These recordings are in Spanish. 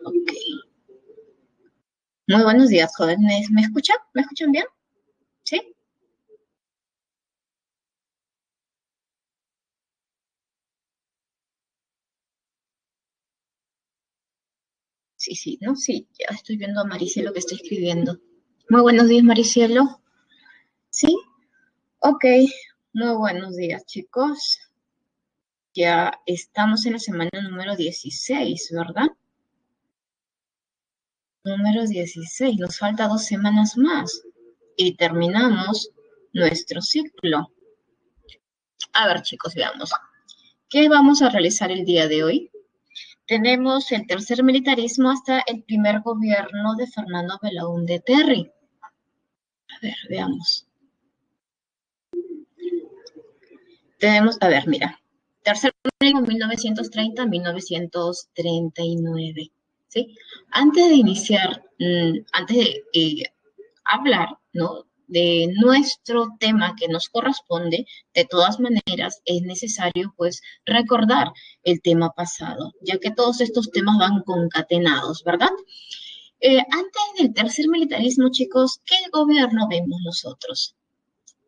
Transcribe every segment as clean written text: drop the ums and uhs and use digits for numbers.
Ok. Muy buenos días, jóvenes. ¿Me escuchan? ¿Me escuchan bien? ¿Sí? Sí, sí, ¿no? Sí, ya estoy viendo a Maricielo que está escribiendo. Muy buenos días, Maricielo. ¿Sí? Ok. Muy buenos días, chicos. Ya estamos en la semana número 16, ¿verdad? Número 16. Nos falta 2 semanas más y terminamos nuestro ciclo. A ver, chicos, veamos. ¿Qué vamos a realizar el día de hoy? Tenemos el tercer militarismo hasta el primer gobierno de Fernando Belaúnde Terry. A ver, veamos. Tenemos, a ver, mira. Tercer militarismo 1930-1939. ¿Sí? Antes de iniciar, antes de hablar, ¿no? De nuestro tema que nos corresponde, de todas maneras es necesario pues recordar el tema pasado, ya que todos estos temas van concatenados, ¿verdad? Antes del tercer militarismo, chicos, ¿qué gobierno vemos nosotros?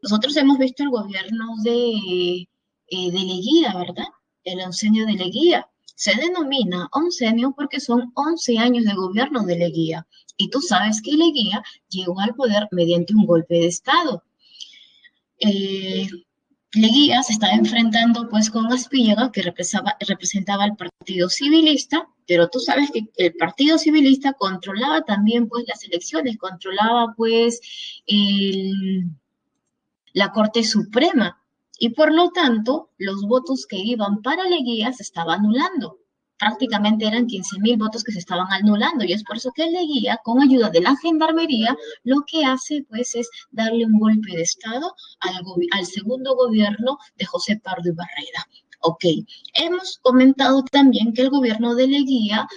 Nosotros hemos visto el gobierno de Leguía, ¿verdad? El oncenio de Leguía. Se denomina oncenio porque son 11 años de gobierno de Leguía. Y tú sabes que Leguía llegó al poder mediante un golpe de Estado. Eh, Leguía se estaba enfrentando pues con Aspíllaga, que representaba al Partido Civilista, pero tú sabes que el Partido Civilista controlaba también pues las elecciones, controlaba pues el la Corte Suprema y por lo tanto los votos que iban para Leguía se estaban anulando. Prácticamente eran 15.000 votos que se estaban anulando y es por eso que Leguía, con ayuda de la gendarmería, lo que hace pues es darle un golpe de Estado al segundo gobierno de José Pardo y Barreda. Ok, hemos comentado también que el gobierno de Leguía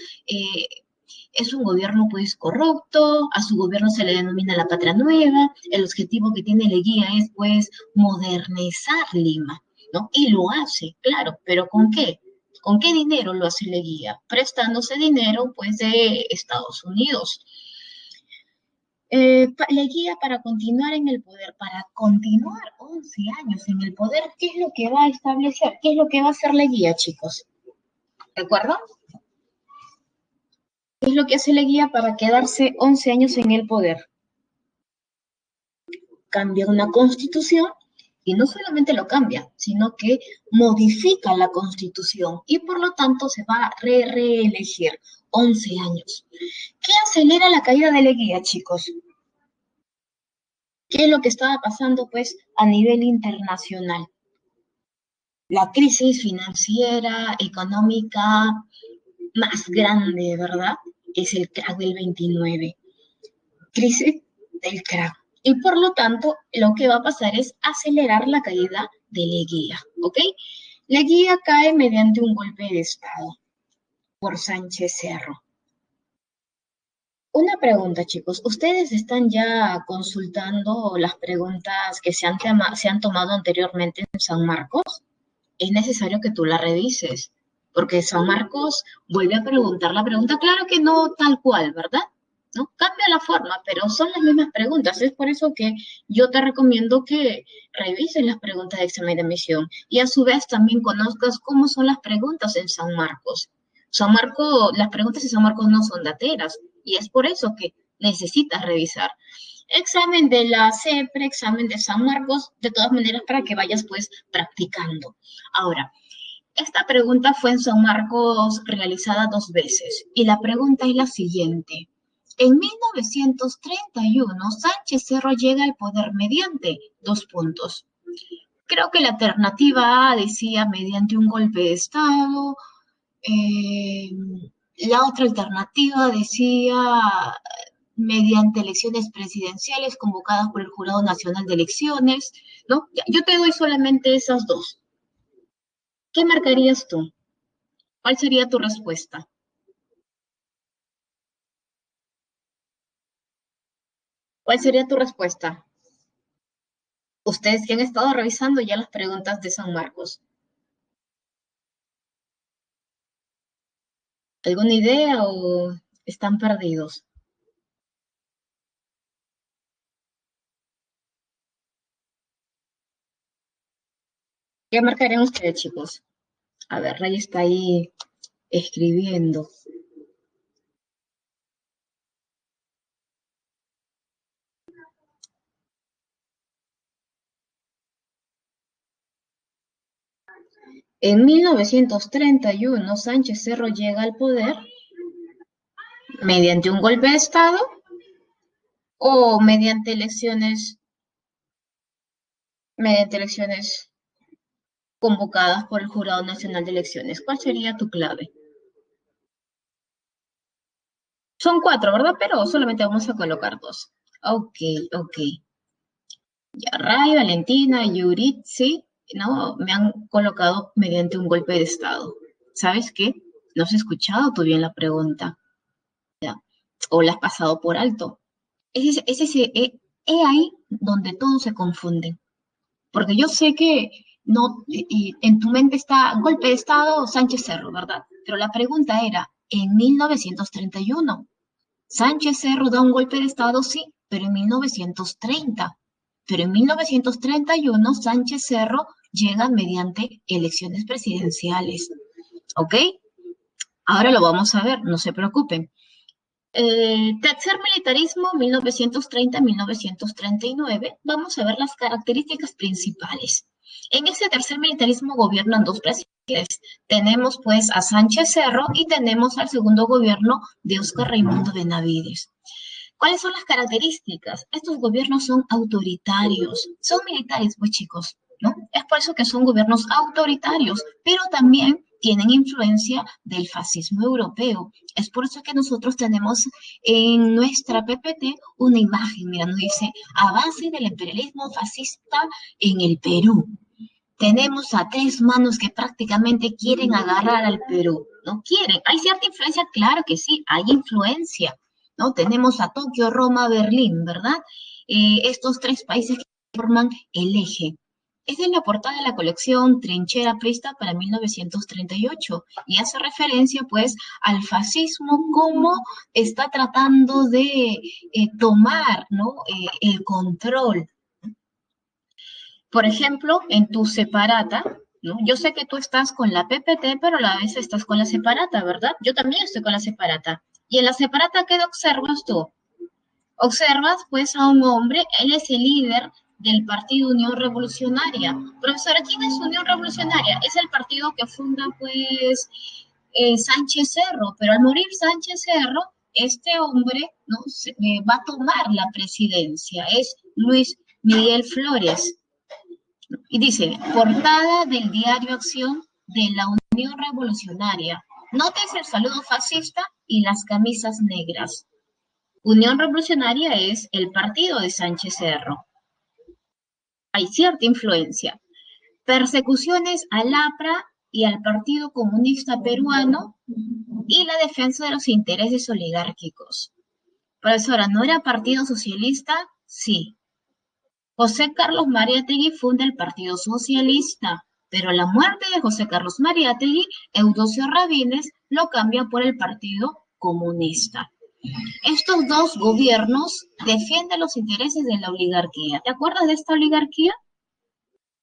es un gobierno pues corrupto, a su gobierno se le denomina la patria nueva, el objetivo que tiene Leguía es pues modernizar Lima, ¿no? Y lo hace, claro, pero ¿con qué? ¿Con qué dinero lo hace Leguía? Prestándose dinero pues de Estados Unidos. Leguía para continuar en el poder, para continuar 11 años en el poder, ¿qué es lo que va a establecer? ¿Qué es lo que va a hacer Leguía, chicos? ¿De acuerdo? ¿Qué es lo que hace Leguía para quedarse 11 años en el poder? Cambia una constitución y no solamente lo cambia, sino que modifica la constitución y por lo tanto se va a reelegir 11 años. ¿Qué acelera la caída de Leguía, chicos? ¿Qué es lo que estaba pasando pues a nivel internacional? La crisis financiera, económica más grande, ¿verdad? Es el crack del 29. Crisis del crack. Y por lo tanto, lo que va a pasar es acelerar la caída de Leguía, ¿ok? Leguía cae mediante un golpe de Estado por Sánchez Cerro. Una pregunta, chicos. ¿Ustedes están ya consultando las preguntas que se han tomado anteriormente en San Marcos? Es necesario que tú la revises, porque San Marcos vuelve a preguntar la pregunta, claro que no tal cual, ¿verdad? ¿No? Cambia la forma, pero son las mismas preguntas. Es por eso que yo te recomiendo que revises las preguntas de examen de admisión y a su vez también conozcas cómo son las preguntas en San Marcos. San Marcos, las preguntas de San Marcos no son dateras y es por eso que necesitas revisar. Examen de la CEPRE, examen de San Marcos, de todas maneras para que vayas pues practicando. Ahora, esta pregunta fue en San Marcos realizada 2 veces y la pregunta es la siguiente. En 1931, Sánchez Cerro llega al poder mediante 2 puntos. Creo que la alternativa A decía mediante un golpe de Estado, eh, la otra alternativa decía mediante elecciones presidenciales convocadas por el Jurado Nacional de Elecciones, ¿no? Yo te doy solamente esas dos. ¿Qué marcarías tú? ¿Cuál sería tu respuesta? ¿Cuál sería tu respuesta? Ustedes que han estado revisando ya las preguntas de San Marcos. ¿Alguna idea o están perdidos. ¿Qué marcarán ustedes, chicos? A ver, Ray está ahí escribiendo. En 1931, Sánchez Cerro llega al poder mediante un golpe de Estado o mediante elecciones convocadas por el Jurado Nacional de Elecciones. ¿Cuál sería tu clave? Son cuatro, ¿verdad? Pero solamente vamos a colocar dos. Ok, ok. Ya, Ray, Valentina, Yuritsi, no, me han colocado mediante un golpe de Estado. ¿Sabes qué? No has escuchado tú bien la pregunta. O la has pasado por alto. He ahí donde todos se confunden. Porque yo sé que no, y en tu mente está golpe de Estado Sánchez Cerro, ¿verdad? Pero la pregunta era, en 1931, Sánchez Cerro da un golpe de Estado, sí, pero en 1930. Pero en 1931, Sánchez Cerro llega mediante elecciones presidenciales. ¿Ok? Ahora lo vamos a ver, no se preocupen. Tercer militarismo, 1930-1939. Vamos a ver las características principales. En ese tercer militarismo gobiernan dos presidentes. Tenemos pues a Sánchez Cerro y tenemos al segundo gobierno de Óscar Raimundo Benavides. ¿Cuáles son las características? Estos gobiernos son autoritarios, son militares, pues chicos, ¿no? Es por eso que son gobiernos autoritarios, pero también tienen influencia del fascismo europeo. Es por eso que nosotros tenemos en nuestra PPT una imagen, mira, nos dice, a base del imperialismo fascista en el Perú. Tenemos a tres manos que prácticamente quieren agarrar al Perú, ¿no? Quieren. ¿Hay cierta influencia? Claro que sí, hay influencia, ¿no? Tenemos a Tokio, Roma, Berlín, ¿verdad? Estos tres países que forman el eje. Esta es la portada de la colección Trinchera Prista para 1938 y hace referencia pues al fascismo como está tratando de tomar, ¿no? El control. Por ejemplo, en tu separata, ¿no? Yo sé que tú estás con la PPT, pero a la vez estás con la separata, ¿verdad? Yo también estoy con la separata. Y en la separata, ¿qué observas tú? Observas, pues, a un hombre, él es el líder del Partido Unión Revolucionaria. Profesora, ¿quién es Unión Revolucionaria? Es el partido que funda, pues, Sánchez Cerro, pero al morir Sánchez Cerro, este hombre, ¿no? Va a tomar la presidencia, es Luis Miguel Flores. Y dice, portada del diario Acción de la Unión Revolucionaria. Notes el saludo fascista y las camisas negras. Unión Revolucionaria es el partido de Sánchez Cerro. Hay cierta influencia. Persecuciones al APRA y al Partido Comunista Peruano y la defensa de los intereses oligárquicos. Profesora, ¿no era Partido Socialista? Sí. José Carlos Mariátegui funda el Partido Socialista, pero a la muerte de José Carlos Mariátegui, Eudosio Rabines lo cambia por el Partido Comunista. Estos dos gobiernos defienden los intereses de la oligarquía. ¿Te acuerdas de esta oligarquía?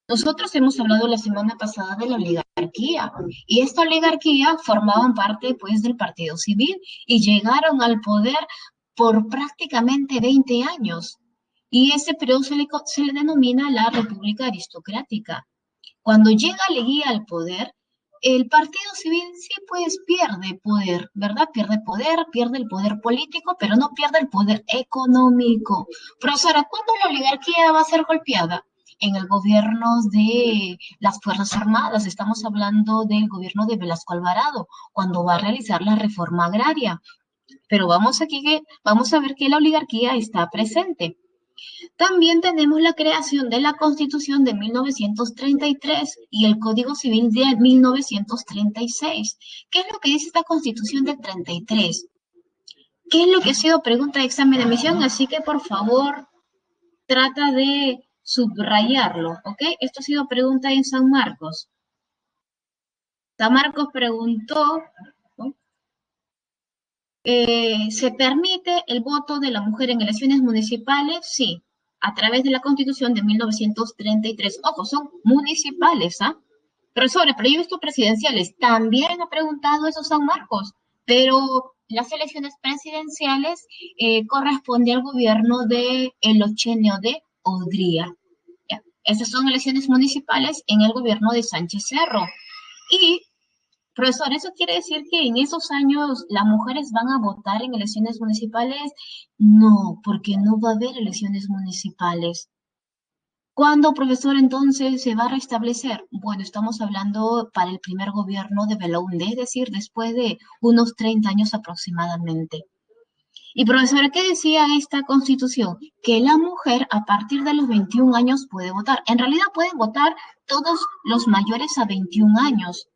Nosotros hemos hablado la semana pasada de la oligarquía y esta oligarquía formaban parte pues del Partido Civil y llegaron al poder por prácticamente 20 años. Y ese periodo se le denomina la República Aristocrática. Cuando llega Leguía al poder, el Partido Civil sí pues pierde poder, ¿verdad? Pierde el poder político, pero no pierde el poder económico. Profesora, ¿cuándo la oligarquía va a ser golpeada? En el gobierno de las Fuerzas Armadas, estamos hablando del gobierno de Velasco Alvarado, cuando va a realizar la reforma agraria. Pero vamos a ver que la oligarquía está presente. También tenemos la creación de la Constitución de 1933 y el Código Civil de 1936. ¿Qué es lo que dice esta Constitución del 33? ¿Qué es lo que ha sido pregunta de examen de admisión? Así que por favor trata de subrayarlo, ¿ok? Esto ha sido pregunta en San Marcos. San Marcos preguntó, ¿no? ¿Se permite el voto de la mujer en elecciones municipales? Sí, a través de la Constitución de 1933. Ojo, son municipales, ¿ah? Profesora, pero yo he visto presidenciales. También ha preguntado eso San Marcos, pero las elecciones presidenciales corresponde al gobierno de el Ochenio de Odría. ¿Ya? Esas son elecciones municipales en el gobierno de Sánchez Cerro. Y profesor, ¿eso quiere decir que en esos años las mujeres van a votar en elecciones municipales? No, porque no va a haber elecciones municipales. ¿Cuándo, profesor, entonces se va a restablecer? Bueno, estamos hablando para el primer gobierno de Belaúnde, es decir, después de unos 30 años aproximadamente. Y profesora, ¿qué decía esta constitución? Que la mujer a partir de los 21 años puede votar. En realidad pueden votar todos los mayores a 21 años.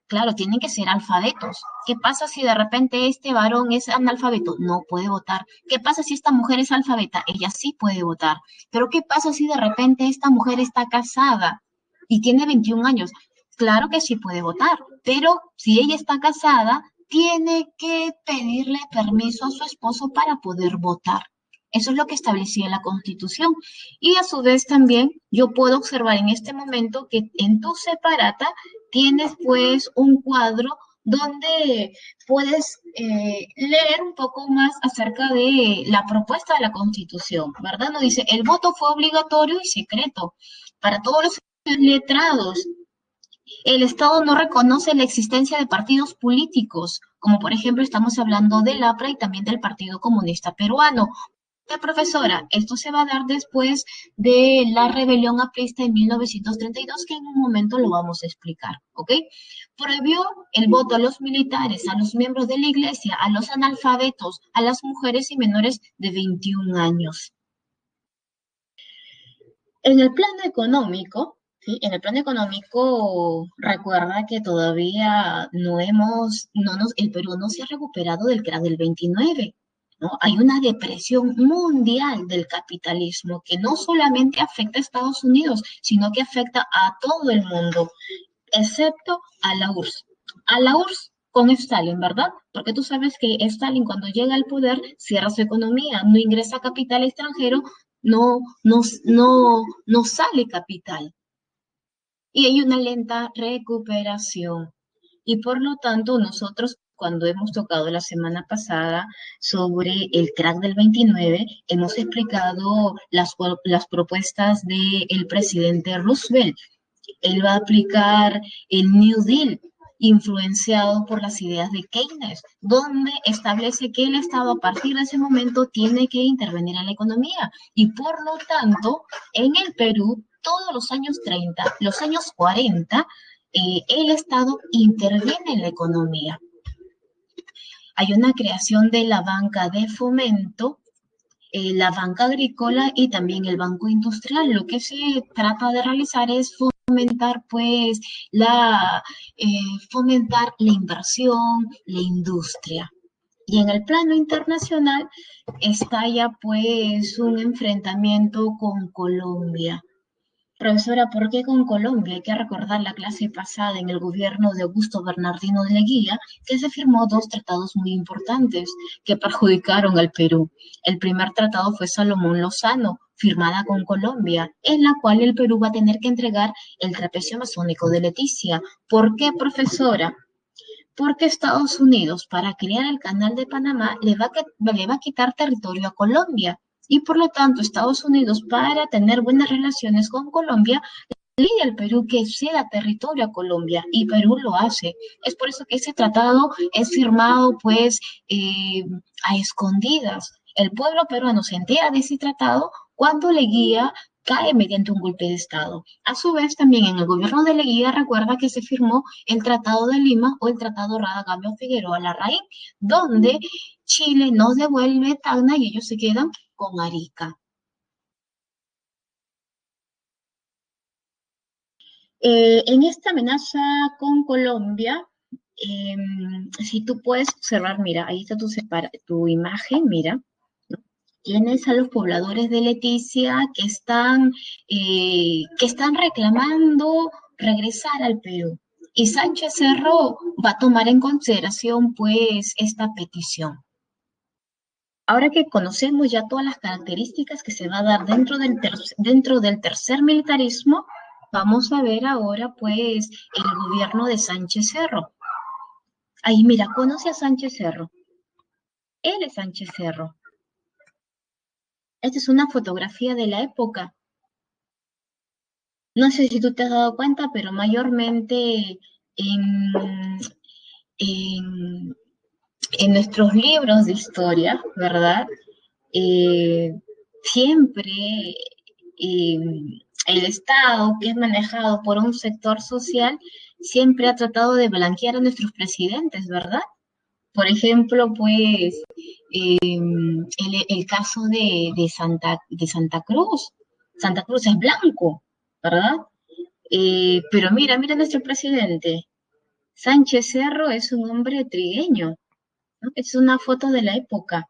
Claro, tienen que ser alfabetos. ¿Qué pasa si de repente este varón es analfabeto? No puede votar. ¿Qué pasa si esta mujer es alfabeta? Ella sí puede votar. Pero ¿qué pasa si de repente esta mujer está casada y tiene 21 años? Claro que sí puede votar, pero si ella está casada, tiene que pedirle permiso a su esposo para poder votar. Eso es lo que establecía la Constitución. Y a su vez también yo puedo observar en este momento que en tu separata tienes pues un cuadro donde puedes leer un poco más acerca de la propuesta de la Constitución, ¿verdad? Nos dice, el voto fue obligatorio y secreto para todos los letrados. El Estado no reconoce la existencia de partidos políticos, como por ejemplo estamos hablando del APRA y también del Partido Comunista Peruano. Profesora, esto se va a dar después de la rebelión aprista en 1932, que en un momento lo vamos a explicar, ¿ok? Prohibió el voto a los militares, a los miembros de la iglesia, a los analfabetos, a las mujeres y menores de 21 años. En el plano económico, ¿sí? En el plano económico, recuerda que todavía el Perú no se ha recuperado del crack del 29, ¿no? Hay una depresión mundial del capitalismo que no solamente afecta a Estados Unidos, sino que afecta a todo el mundo, excepto a la URSS. A la URSS con Stalin, ¿verdad? Porque tú sabes que Stalin cuando llega al poder cierra su economía, no ingresa capital extranjero, no sale capital. Y hay una lenta recuperación. Y por lo tanto, nosotros cuando hemos tocado la semana pasada sobre el crack del 29, hemos explicado las propuestas del presidente Roosevelt. Él va a aplicar el New Deal, influenciado por las ideas de Keynes, donde establece que el Estado a partir de ese momento tiene que intervenir en la economía. Y por lo tanto, en el Perú, todos los años 30, los años 40, el Estado interviene en la economía. Hay una creación de la banca de fomento, la banca agrícola y también el banco industrial. Lo que se trata de realizar es fomentar pues fomentar la inversión, la industria. Y en el plano internacional estalla pues un enfrentamiento con Colombia. Profesora, ¿por qué con Colombia? Hay que recordar la clase pasada en el gobierno de Augusto Bernardino de Leguía, que se firmó dos tratados muy importantes que perjudicaron al Perú. El primer tratado fue Salomón Lozano, firmada con Colombia, en la cual el Perú va a tener que entregar el trapecio masónico de Leticia. ¿Por qué, profesora? Porque Estados Unidos, para crear el canal de Panamá, le va a quitar territorio a Colombia. Y por lo tanto, Estados Unidos, para tener buenas relaciones con Colombia, le pide al Perú que ceda territorio a Colombia, y Perú lo hace. Es por eso que ese tratado es firmado, pues, a escondidas. El pueblo peruano se entera de ese tratado cuando Leguía cae mediante un golpe de Estado. A su vez, también en el gobierno de Leguía recuerda que se firmó el Tratado de Lima o el Tratado Rada-Gambio-Figueroa Larraín, donde Chile nos devuelve Tacna y ellos se quedan con Arica. En esta amenaza con Colombia, si tú puedes observar, mira, ahí está tu imagen, mira, ¿no? Tienes a los pobladores de Leticia que están reclamando regresar al Perú. Y Sánchez Cerro va a tomar en consideración, pues, esta petición. Ahora que conocemos ya todas las características que se va a dar dentro del tercer militarismo, vamos a ver ahora, pues, el gobierno de Sánchez Cerro. Ahí, mira, conoce a Sánchez Cerro. Él es Sánchez Cerro. Esta es una fotografía de la época. No sé si tú te has dado cuenta, pero mayormente en, en, en nuestros libros de historia, ¿verdad? Siempre eh, el Estado, que es manejado por un sector social, siempre ha tratado de blanquear a nuestros presidentes, ¿verdad? Por ejemplo, pues el caso de Santa Cruz. Santa Cruz es blanco, ¿verdad? Pero mira nuestro presidente. Sánchez Cerro es un hombre trigueño, ¿no? Es una foto de la época.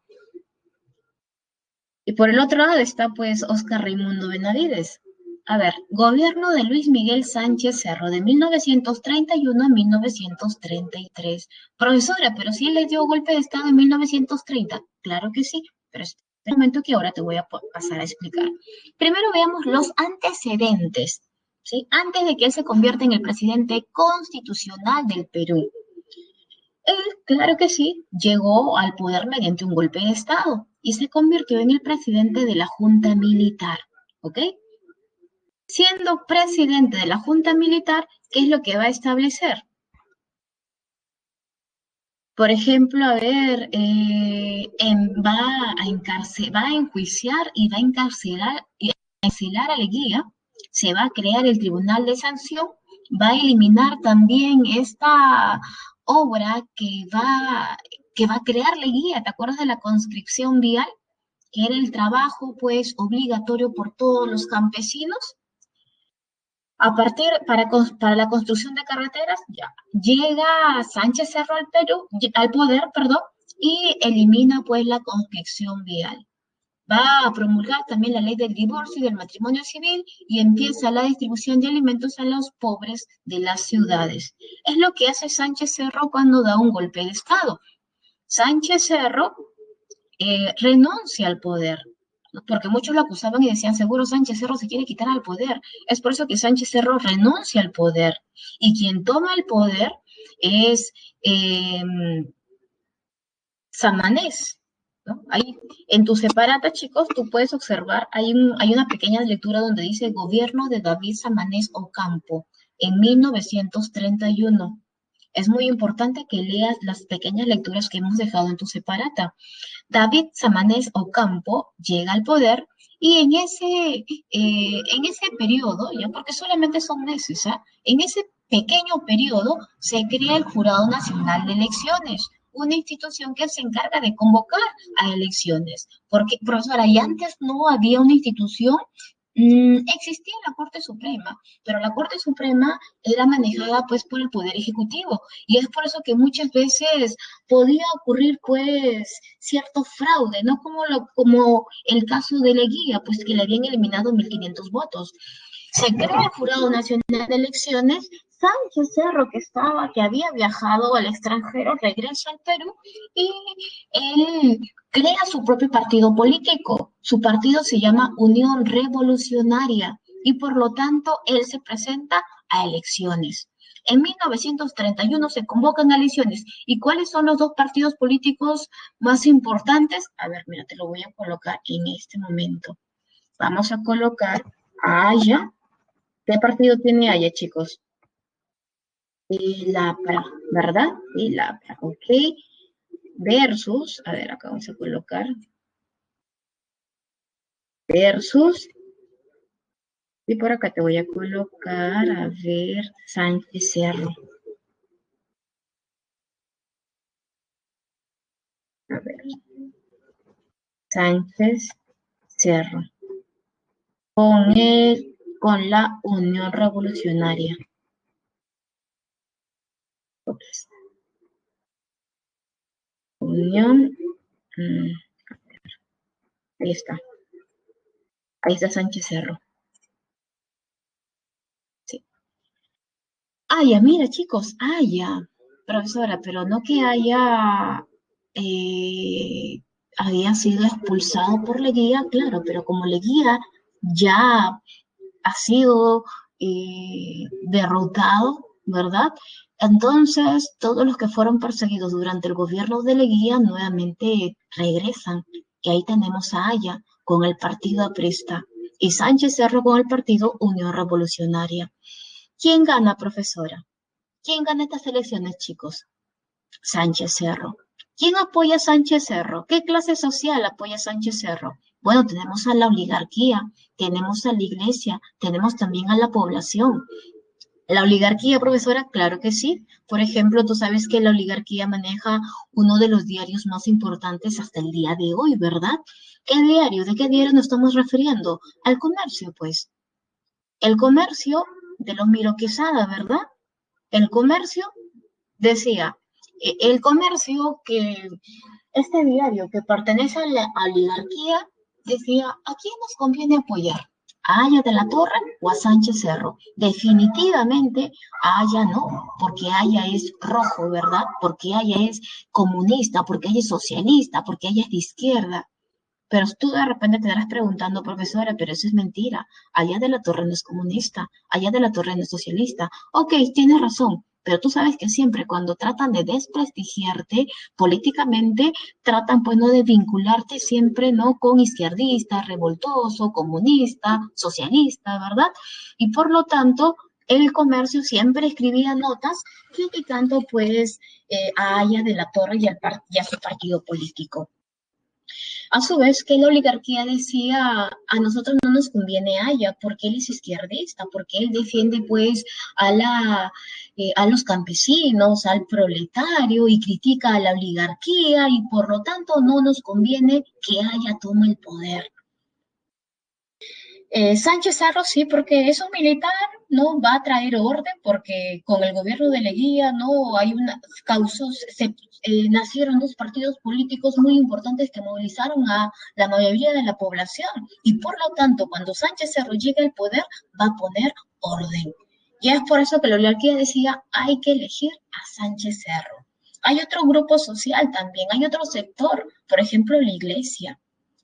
Y por el otro lado está pues Óscar Raimundo Benavides. A ver, gobierno de Luis Miguel Sánchez Cerro de 1931 a 1933. Profesora, pero sí le dio golpe de Estado en 1930. Claro que sí, pero es el momento que ahora te voy a pasar a explicar. Primero veamos los antecedentes, ¿sí? Antes de que él se convierta en el presidente constitucional del Perú. Él, claro que sí, llegó al poder mediante un golpe de Estado y se convirtió en el presidente de la Junta Militar, ¿ok? Siendo presidente de la Junta Militar, ¿qué es lo que va a establecer? Por ejemplo, a ver, va a enjuiciar y va a encarcelar a Leguía, se va a crear el Tribunal de Sanción, va a eliminar también esta obra que va a crear Leguía, ¿te acuerdas de la conscripción vial? Que era el trabajo, pues, obligatorio por todos los campesinos. A partir, para la construcción de carreteras, ya llega Sánchez Cerro al Perú, al poder, perdón, y elimina pues la conscripción vial. Va a promulgar también la ley del divorcio y del matrimonio civil y empieza la distribución de alimentos a los pobres de las ciudades. Es lo que hace Sánchez Cerro cuando da un golpe de Estado. Sánchez Cerro renuncia al poder, ¿no? Porque muchos lo acusaban y decían, seguro Sánchez Cerro se quiere quitar al poder. Es por eso que Sánchez Cerro renuncia al poder. Y quien toma el poder es eh, Samanés, ¿no? Ahí, en tu separata, chicos, tú puedes observar, hay una pequeña lectura donde dice Gobierno de David Samanés Ocampo en 1931. Es muy importante que leas las pequeñas lecturas que hemos dejado en tu separata. David Samanez Ocampo llega al poder y en ese periodo, ya porque solamente son meses, ¿ah? En ese pequeño periodo se crea el Jurado Nacional de Elecciones, una institución que se encarga de convocar a elecciones. Porque, profesora, y antes no había una institución, existía la Corte Suprema, pero la Corte Suprema era manejada pues por el Poder Ejecutivo y es por eso que muchas veces podía ocurrir pues cierto fraude, no como el caso de Leguía, pues que le habían eliminado 1.500 votos. Se crea el Jurado Nacional de Elecciones, Sánchez Cerro, que había viajado al extranjero, regresa al Perú y él crea su propio partido político. Su partido se llama Unión Revolucionaria y por lo tanto él se presenta a elecciones. En 1931 se convocan a elecciones. ¿Y cuáles son los dos partidos políticos más importantes? A ver, mira, te lo voy a colocar en este momento. Vamos a colocar a Haya. ¿Qué partido tiene Haya, chicos? El APRA, ¿verdad? El APRA, ok. Versus, a ver, acá vamos a colocar, versus, y por acá te voy a colocar, a ver, Sánchez Cerro. A ver, Sánchez Cerro. Con la Unión Revolucionaria. Ups. Unión, mm, ahí está. Ahí está Sánchez Cerro. Sí. Ya, mira, chicos, ya, profesora, pero no que eh, había sido expulsado por Leguía, claro, pero como Leguía ya ha sido derrotado, ¿verdad? Entonces, todos los que fueron perseguidos durante el gobierno de Leguía nuevamente regresan. Y ahí tenemos a Aya con el partido aprista y Sánchez Cerro con el partido Unión Revolucionaria. ¿Quién gana, profesora? ¿Quién gana estas elecciones, chicos? Sánchez Cerro. ¿Quién apoya a Sánchez Cerro? ¿Qué clase social apoya a Sánchez Cerro? Bueno, tenemos a la oligarquía, tenemos a la iglesia, tenemos también a la población. La oligarquía, profesora, claro que sí. Por ejemplo, tú sabes que la oligarquía maneja uno de los diarios más importantes hasta el día de hoy, ¿verdad? ¿Qué diario? ¿De qué diario nos estamos refiriendo? Al comercio, pues. El comercio de los Miro Quesada, ¿verdad? El comercio decía, el comercio que este diario que pertenece a la oligarquía decía, ¿a quién nos conviene apoyar? ¿A Aya de la Torre o a Sánchez Cerro? Definitivamente a Aya no, porque Aya es rojo, ¿verdad? Porque Aya es comunista, porque ella es socialista, porque ella es de izquierda. Pero tú de repente te estarás preguntando, profesora, pero eso es mentira. Allá de la Torre no es comunista, allá de la Torre no es socialista. Ok, tienes razón, pero tú sabes que siempre cuando tratan de desprestigiarte políticamente, tratan pues no de vincularte siempre no con izquierdista, revoltoso, comunista, socialista, ¿verdad? Y por lo tanto, el comercio siempre escribía notas criticando pues a Aya de la Torre y a su partido político. A su vez, que la oligarquía decía, a nosotros no nos conviene Haya, porque él es izquierdista, porque él defiende pues a los campesinos, al proletario y critica a la oligarquía y por lo tanto no nos conviene que Haya tome el poder. Sánchez Cerro sí, porque es un militar, no va a traer orden, porque con el gobierno de Leguía no hay una causas, nacieron dos partidos políticos muy importantes que movilizaron a la mayoría de la población y por lo tanto cuando Sánchez Cerro llegue al poder va a poner orden. Y es por eso que la oligarquía decía hay que elegir a Sánchez Cerro. Hay otro grupo social también, hay otro sector, por ejemplo la iglesia.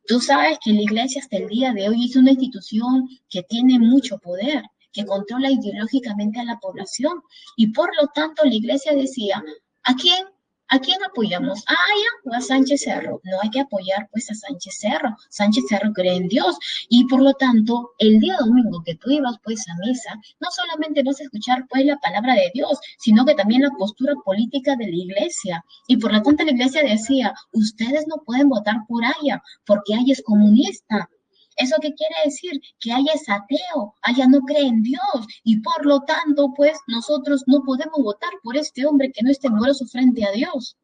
Tú sabes que la iglesia hasta el día de hoy es una institución que tiene mucho poder, que controla ideológicamente a la población y por lo tanto la iglesia decía, ¿a quién? ¿A quién apoyamos? ¿A Aya o a Sánchez Cerro? No hay que apoyar pues a Sánchez Cerro. Sánchez Cerro cree en Dios y por lo tanto el día domingo que tú ibas pues a misa, no solamente vas a escuchar pues la palabra de Dios, sino que también la postura política de la iglesia. Y por lo tanto la iglesia decía, ustedes no pueden votar por Aya, porque Aya es comunista. ¿Eso qué quiere decir? Que Aya es ateo, Aya no cree en Dios y por lo tanto, pues nosotros no podemos votar por este hombre que no es temeroso frente a Dios.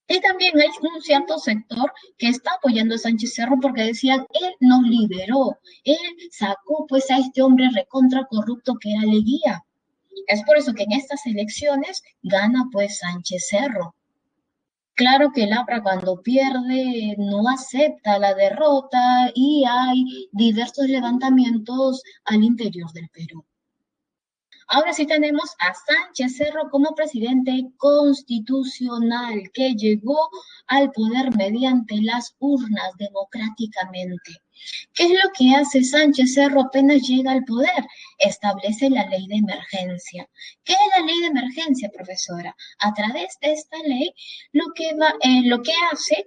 Y también hay un cierto sector que está apoyando a Sánchez Cerro porque decían, él nos liberó, él sacó pues a este hombre recontra corrupto que era Leguía. Es por eso que en estas elecciones gana pues Sánchez Cerro. Claro que el APRA cuando pierde no acepta la derrota y hay diversos levantamientos al interior del Perú. Ahora sí tenemos a Sánchez Cerro como presidente constitucional que llegó al poder mediante las urnas democráticamente. ¿Qué es lo que hace Sánchez Cerro apenas llega al poder? Establece la ley de emergencia. ¿Qué es la ley de emergencia, profesora? A través de esta ley, lo que hace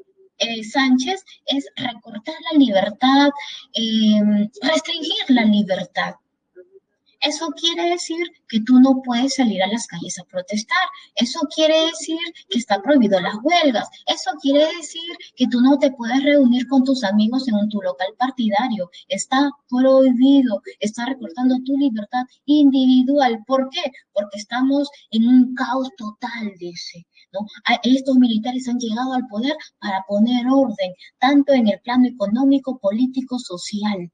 Sánchez es recortar la libertad, restringir la libertad. Eso quiere decir que tú no puedes salir a las calles a protestar. Eso quiere decir que está prohibido las huelgas. Eso quiere decir que tú no te puedes reunir con tus amigos en tu local partidario. Está prohibido. Está recortando tu libertad individual. ¿Por qué? Porque estamos en un caos total, dice. ¿No? Estos militares han llegado al poder para poner orden, tanto en el plano económico, político, social.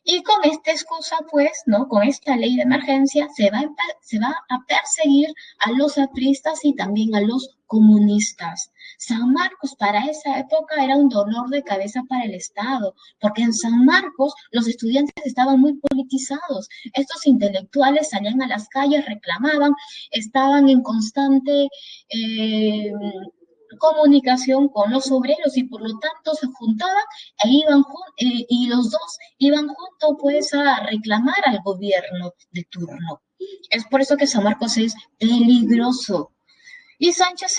Y con esta excusa, pues, ¿no? Con esta ley de emergencia se va a perseguir a los apristas y también a los comunistas. San Marcos para esa época era un dolor de cabeza para el Estado, porque en San Marcos los estudiantes estaban muy politizados. Estos intelectuales salían a las calles, reclamaban, estaban en constante eh, comunicación con los obreros y por lo tanto se juntaban y los dos iban juntos pues a reclamar al gobierno de turno. Es por eso que San Marcos es peligroso. Y Sánchez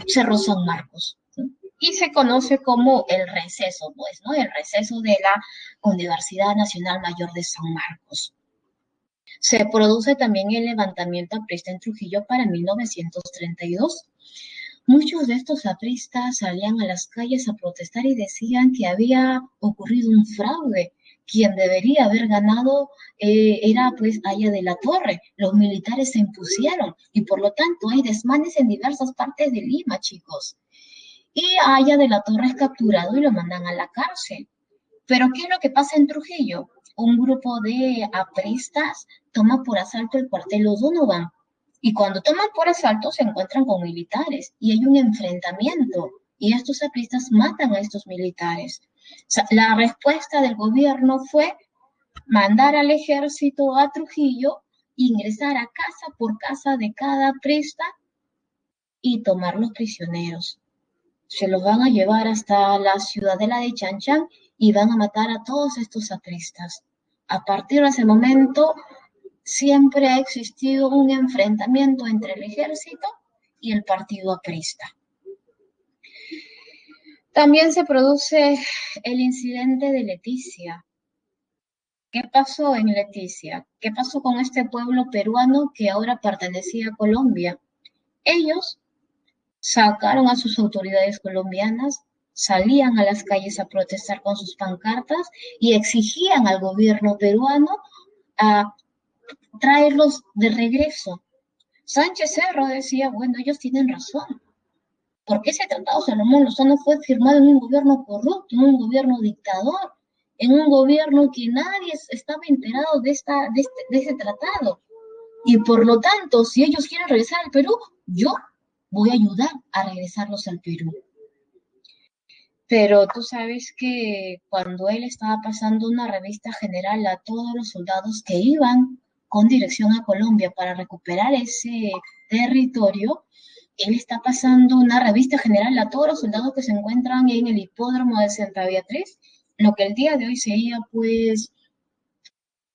cerró San Marcos, ¿no? Y se conoce como el receso, pues, ¿no? El receso de la Universidad Nacional Mayor de San Marcos. Se produce también el levantamiento aprista en Trujillo para 1932. Muchos de estos apristas salían a las calles a protestar y decían que había ocurrido un fraude. Quien debería haber ganado era pues Aya de la Torre. Los militares se impusieron y por lo tanto hay desmanes en diversas partes de Lima, chicos. Y Aya de la Torre es capturado y lo mandan a la cárcel. Pero ¿qué es lo que pasa en Trujillo? Un grupo de apristas toma por asalto el cuartel O'Donovan y cuando toman por asalto se encuentran con militares y hay un enfrentamiento y estos apristas matan a estos militares. O sea, la respuesta del gobierno fue mandar al ejército a Trujillo, ingresar a casa por casa de cada aprista y tomar los prisioneros. Se los van a llevar hasta la ciudadela de Chanchan y van a matar a todos estos apristas. A partir de ese momento, siempre ha existido un enfrentamiento entre el ejército y el partido aprista. También se produce el incidente de Leticia. ¿Qué pasó en Leticia? ¿Qué pasó con este pueblo peruano que ahora pertenecía a Colombia? Ellos sacaron a sus autoridades colombianas, salían a las calles a protestar con sus pancartas y exigían al gobierno peruano a traerlos de regreso. Sánchez Cerro decía, bueno, ellos tienen razón, porque ese tratado Salomón Lozano fue firmado en un gobierno corrupto, en un gobierno dictador, en un gobierno que nadie estaba enterado de ese tratado. Y por lo tanto, si ellos quieren regresar al Perú, yo voy a ayudar a regresarlos al Perú. Pero tú sabes que cuando él estaba pasando una revista general a todos los soldados que iban con dirección a Colombia para recuperar ese territorio, él está pasando una revista general a todos los soldados que se encuentran en el hipódromo de Santa Beatriz, lo que el día de hoy sería pues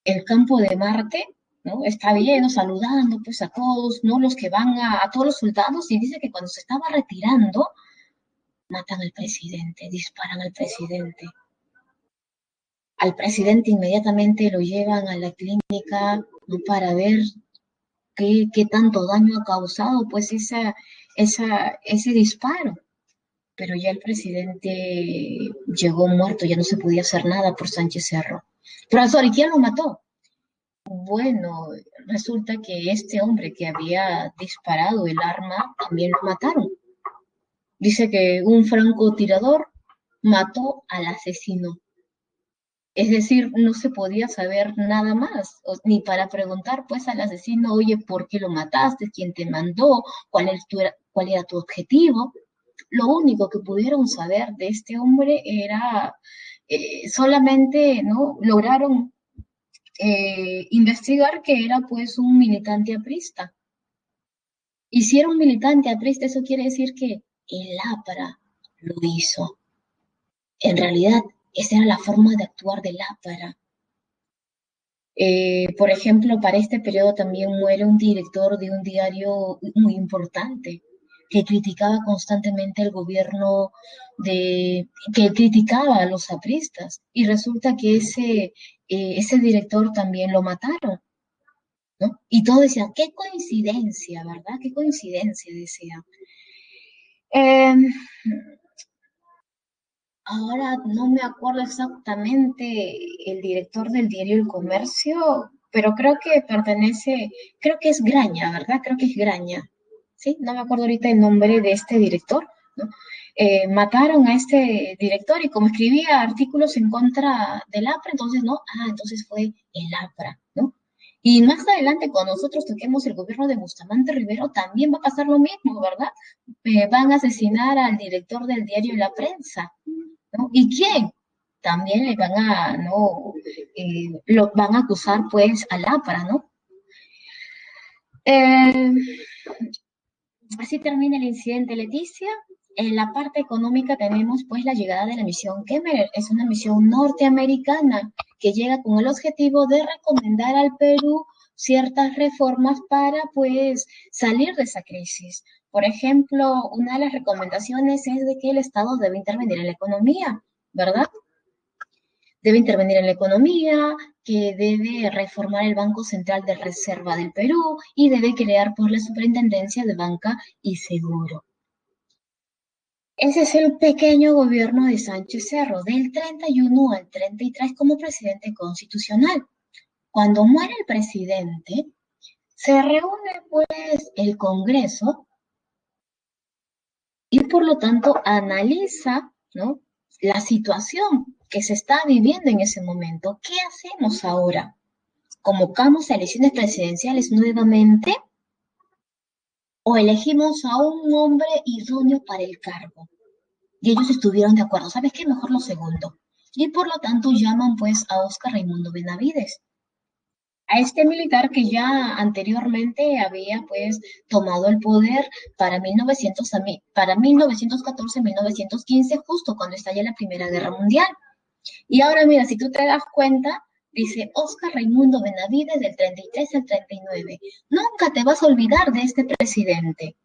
el campo de Marte, ¿no? Está bien, saludando pues a todos, ¿no? Los que van a todos los soldados y dice que cuando se estaba retirando, matan al presidente, disparan al presidente. Al presidente inmediatamente lo llevan a la clínica, ¿no? Para ver qué tanto daño ha causado pues ese disparo. Pero ya el presidente llegó muerto, ya no se podía hacer nada por Sánchez Cerro. Profesor, ¿y quién lo mató? Bueno, resulta que este hombre que había disparado el arma también lo mataron. Dice que un francotirador mató al asesino. Es decir, no se podía saber nada más, ni para preguntar pues al asesino, oye, ¿por qué lo mataste? ¿Quién te mandó? ¿Cuál era tu objetivo? Lo único que pudieron saber de este hombre era solamente, ¿no? Lograron investigar que era pues un militante aprista. Y si era un militante aprista, eso quiere decir que el APRA lo hizo. En realidad, esa era la forma de actuar del APRA. Por ejemplo, para este periodo también muere un director de un diario muy importante que criticaba constantemente el gobierno que criticaba a los apristas y resulta que ese director también lo mataron, ¿no? Y todos decían, qué coincidencia, ¿verdad? Qué coincidencia, decían. Eh, Ahora no me acuerdo exactamente el director del diario El Comercio, pero creo que es Graña, ¿verdad? Creo que es Graña, ¿sí? No me acuerdo ahorita el nombre de este director, ¿no? mataron a este director y como escribía artículos en contra del APRA, entonces, ¿no? Entonces fue el APRA, ¿no? Y más adelante, cuando nosotros toquemos el gobierno de Bustamante Rivero, también va a pasar lo mismo, ¿verdad? Van a asesinar al director del diario La Prensa, ¿no? ¿Y quién? También le van a, ¿no? Lo van a acusar, pues, al APRA, ¿no? Eh, Así termina el incidente, Leticia. En la parte económica tenemos pues la llegada de la misión Kemmerer. Es una misión norteamericana que llega con el objetivo de recomendar al Perú ciertas reformas para pues salir de esa crisis. Por ejemplo, una de las recomendaciones es de que el Estado debe intervenir en la economía, ¿verdad? Debe intervenir en la economía, que debe reformar el Banco Central de Reserva del Perú y debe crear pues la Superintendencia de Banca y Seguro. Ese es el pequeño gobierno de Sánchez Cerro, del 31 al 33 como presidente constitucional. Cuando muere el presidente, se reúne pues el Congreso y por lo tanto analiza, ¿no?, la situación que se está viviendo en ese momento. ¿Qué hacemos ahora? ¿Convocamos a elecciones presidenciales nuevamente o elegimos a un hombre idóneo para el cargo? Y ellos estuvieron de acuerdo. ¿Sabes qué? Mejor lo segundo. Y por lo tanto llaman pues a Óscar Raimundo Benavides, a este militar que ya anteriormente había pues tomado el poder para 1914-1915, justo cuando estalla la Primera Guerra Mundial. Y ahora mira, si tú te das cuenta, dice Óscar Raimundo Benavides del 33 al 39. Nunca te vas a olvidar de este presidente.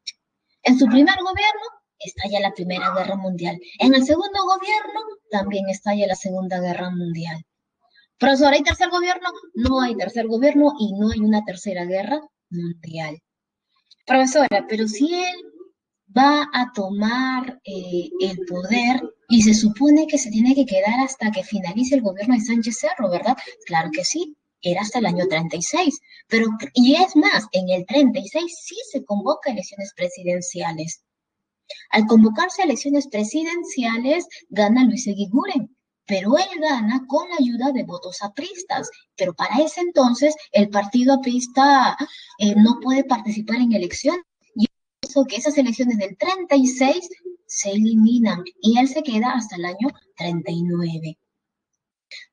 En su primer gobierno estalla la Primera Guerra Mundial. En el segundo gobierno también estalla la Segunda Guerra Mundial. Profesor, ¿hay tercer gobierno? No hay tercer gobierno y no hay una tercera guerra mundial. Profesora, pero si él va a tomar el poder y se supone que se tiene que quedar hasta que finalice el gobierno de Sánchez Cerro, ¿verdad? Claro que sí, era hasta el año 36, pero, y es más, en el 36 sí se convoca elecciones presidenciales. Al convocarse a elecciones presidenciales, gana Luis Eguiguren, pero él gana con la ayuda de votos apristas. Pero para ese entonces, el partido aprista no puede participar en elecciones. Y eso que esas elecciones del 36 se eliminan y él se queda hasta el año 39.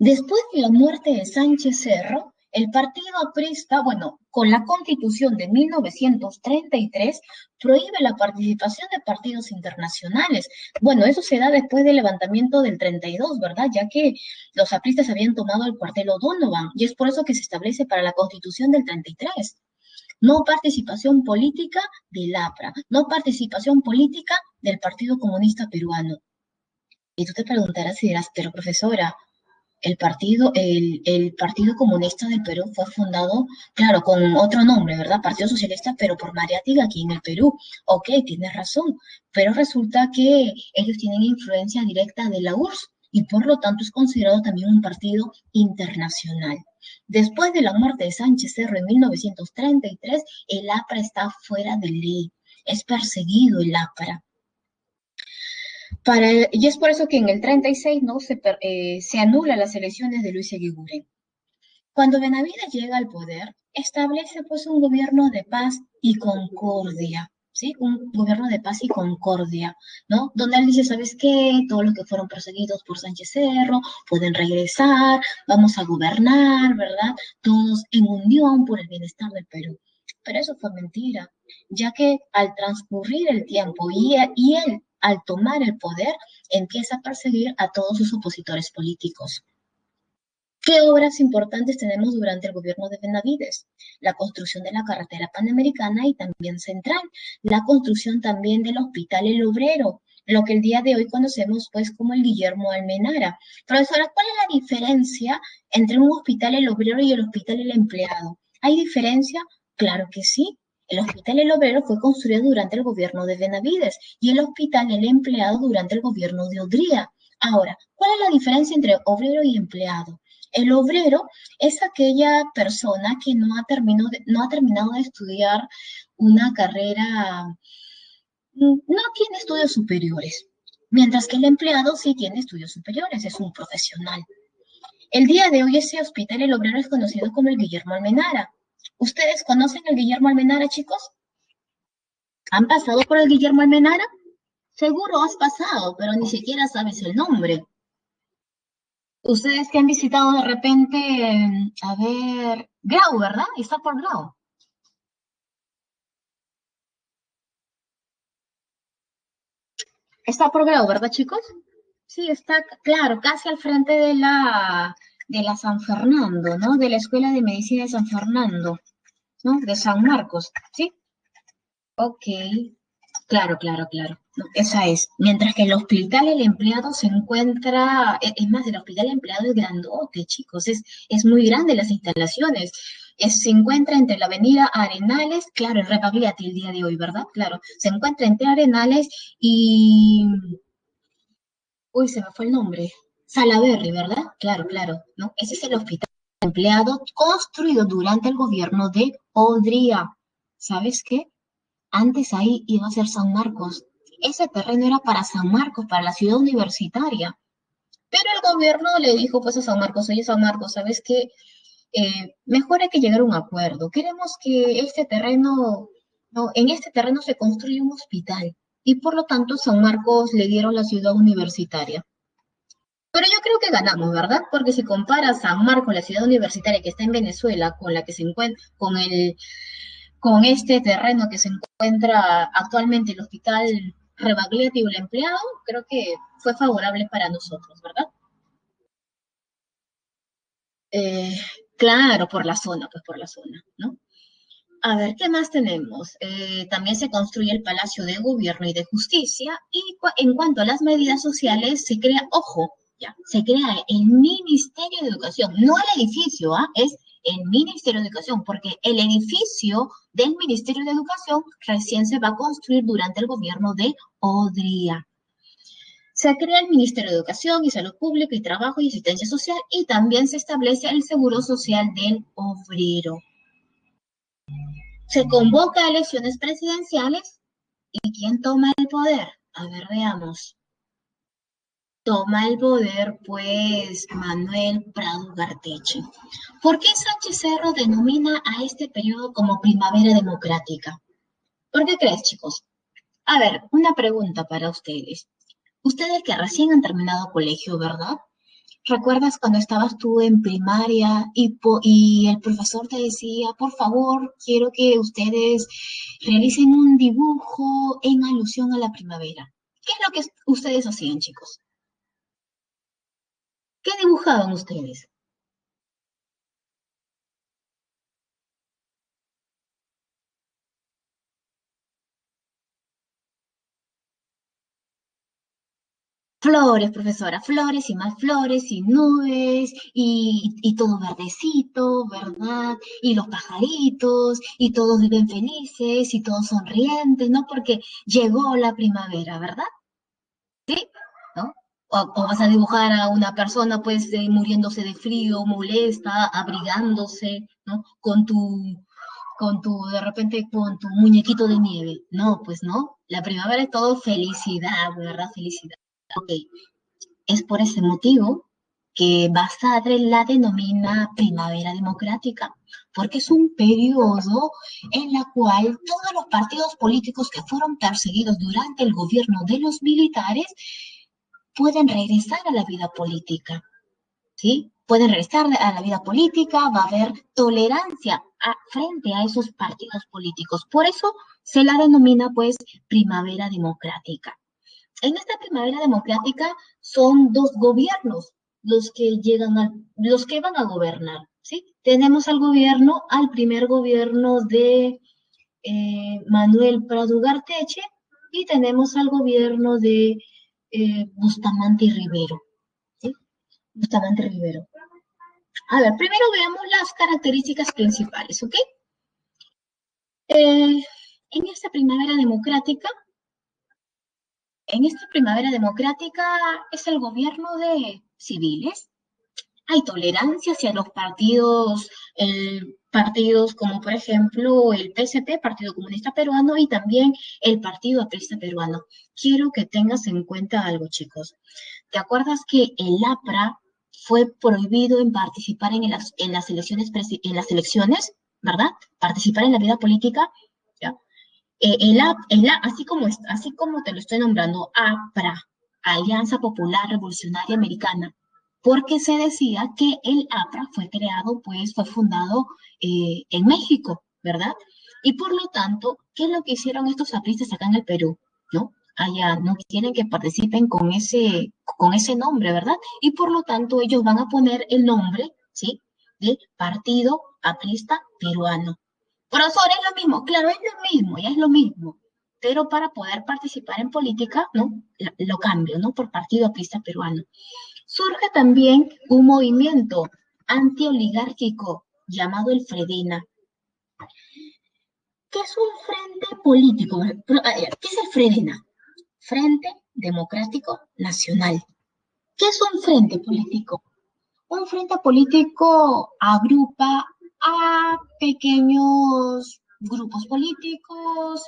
Después de la muerte de Sánchez Cerro, el partido aprista, bueno, con la Constitución de 1933, prohíbe la participación de partidos internacionales. Bueno, eso se da después del levantamiento del 32, ¿verdad? Ya que los apristas habían tomado el cuartel O'Donovan, y es por eso que se establece para la Constitución del 33. No participación política del APRA, no participación política del Partido Comunista Peruano. Y tú te preguntarás y dirás, pero profesora, el Partido Comunista del Perú fue fundado, claro, con otro nombre, ¿verdad? Partido Socialista, pero por Mariátegui aquí en el Perú. Ok, tienes razón, pero resulta que ellos tienen influencia directa de la URSS y por lo tanto es considerado también un partido internacional. Después de la muerte de Sánchez Cerro en 1933, el APRA está fuera de ley, es perseguido el APRA. Y es por eso que en el 36 ¿no? se anula las elecciones de Luis Eguiguren. Cuando Benavides llega al poder, establece pues un gobierno de paz y concordia, ¿sí? Un gobierno de paz y concordia, ¿no? Donde él dice, ¿sabes qué? Todos los que fueron perseguidos por Sánchez Cerro pueden regresar, vamos a gobernar, ¿verdad? Todos en unión por el bienestar del Perú. Pero eso fue mentira, ya que al transcurrir el tiempo y él al tomar el poder, empieza a perseguir a todos sus opositores políticos. ¿Qué obras importantes tenemos durante el gobierno de Benavides? La construcción de la carretera panamericana y también central, la construcción también del Hospital El Obrero, lo que el día de hoy conocemos pues como el Guillermo Almenara. Profesora, ¿cuál es la diferencia entre un Hospital El Obrero y el Hospital El Empleado? ¿Hay diferencia? Claro que sí. El Hospital El Obrero fue construido durante el gobierno de Benavides y el Hospital El Empleado durante el gobierno de Odría. Ahora, ¿cuál es la diferencia entre obrero y empleado? El obrero es aquella persona que no ha terminado de estudiar una carrera, no tiene estudios superiores. Mientras que el empleado sí tiene estudios superiores, es un profesional. El día de hoy ese hospital El Obrero es conocido como el Guillermo Almenara. ¿Ustedes conocen el Guillermo Almenara, chicos? ¿Han pasado por el Guillermo Almenara? Seguro has pasado, pero ni siquiera sabes el nombre. Ustedes que han visitado de repente, a ver, Grau, ¿verdad? Está por Grau. Está por Grau, ¿verdad, chicos? Sí, está, claro, casi al frente de la San Fernando, ¿no? De la Escuela de Medicina de San Fernando, ¿no? De San Marcos, ¿sí? Ok, claro, claro, claro. No, esa es. Mientras que el hospital el empleado se encuentra, es más, el hospital el empleado es grandote, chicos, es muy grande las instalaciones. Se encuentra entre la avenida Arenales, claro, el Repagliati el día de hoy, ¿verdad? Claro, se encuentra entre Arenales y, uy, se me fue el nombre, Salaberry, ¿verdad? Claro, claro, ¿no? Ese es el hospital empleado construido durante el gobierno de Odría. ¿Sabes qué? Antes ahí iba a ser San Marcos. Ese terreno era para San Marcos, para la ciudad universitaria. Pero el gobierno le dijo pues a San Marcos, oye San Marcos, ¿sabes qué? Mejor hay que llegar a un acuerdo. Queremos que este terreno, no, en este terreno se construya un hospital. Y por lo tanto San Marcos le dieron la ciudad universitaria. Pero yo creo que ganamos, ¿verdad? Porque si comparas San Marcos, la ciudad universitaria que está en Venezuela, con la que se encuentra, con este terreno que se encuentra actualmente el Hospital Rebagliati o el empleado, creo que fue favorable para nosotros, ¿verdad? Eh, claro, por la zona, pues por la zona, ¿no? A ver, ¿qué más tenemos? También se construye el Palacio de Gobierno y de Justicia y en cuanto a las medidas sociales, se crea, ojo, ya, se crea el Ministerio de Educación, no el edificio, ¿ah? Es el Ministerio de Educación, porque el edificio del Ministerio de Educación recién se va a construir durante el gobierno de Odría. Se crea el Ministerio de Educación y Salud Pública y Trabajo y Asistencia Social y también se establece el Seguro Social del Obrero. Se convoca a elecciones presidenciales y ¿quién toma el poder? A ver, veamos. Toma el poder, pues, Manuel Prado Garteche. ¿Por qué Sánchez Cerro denomina a este periodo como primavera democrática? ¿Por qué crees, chicos? A ver, una pregunta para ustedes. Ustedes que recién han terminado colegio, ¿verdad? ¿Recuerdas cuando estabas tú en primaria y el profesor te decía, por favor, quiero que ustedes realicen un dibujo en alusión a la primavera? ¿Qué es lo que ustedes hacían, chicos? ¿Qué dibujaban ustedes? Flores, profesora, flores y más flores y nubes y todo verdecito, ¿verdad? Y los pajaritos y todos viven felices y todos sonrientes, ¿no? Porque llegó la primavera, ¿verdad? ¿Sí? ¿No? O vas a dibujar a una persona pues muriéndose de frío, molesta, abrigándose, ¿no? De repente, con tu muñequito de nieve. No, pues no. La primavera es todo felicidad, ¿verdad? Felicidad. Ok. Es por ese motivo que Basadre la denomina primavera democrática, porque es un periodo en la cual todos los partidos políticos que fueron perseguidos durante el gobierno de los militares pueden regresar a la vida política, ¿sí? Pueden regresar a la vida política, va a haber tolerancia frente a esos partidos políticos. Por eso se la denomina, pues, primavera democrática. En esta primavera democrática son dos gobiernos los que van a gobernar, ¿sí? Tenemos al primer gobierno de Manuel Prado Garteche y tenemos al gobierno de Bustamante y Rivero, ¿sí? Bustamante y Rivero. A ver, primero veamos las características principales, ¿ok? Eh, en esta primavera democrática, es el gobierno de civiles. Hay tolerancia hacia los partidos, partidos como por ejemplo el PSP, Partido Comunista Peruano, y también el Partido Aprista Peruano. Quiero que tengas en cuenta algo, chicos. ¿Te acuerdas que el APRA fue prohibido en participar en las elecciones, ¿verdad? Participar en la vida política, ¿ya? Así como te lo estoy nombrando, APRA, Alianza Popular Revolucionaria Americana, porque se decía que el APRA fue creado, pues fue fundado en México, ¿verdad? Y por lo tanto, ¿qué es lo que hicieron estos apristas acá en el Perú? ¿No? Allá no quieren que participen con ese nombre, ¿verdad? Y por lo tanto, ellos van a poner el nombre, ¿sí? De Partido Aprista Peruano. Profesor, es lo mismo, claro, es lo mismo, ya es lo mismo, pero para poder participar en política, ¿no? Lo cambio, ¿no? Por Partido Aprista Peruano. Surge también un movimiento antioligárquico llamado el Fredena, que es un frente político. ¿Qué es el Fredena? Frente Democrático Nacional. ¿Qué es un frente político? Un frente político agrupa a pequeños grupos políticos,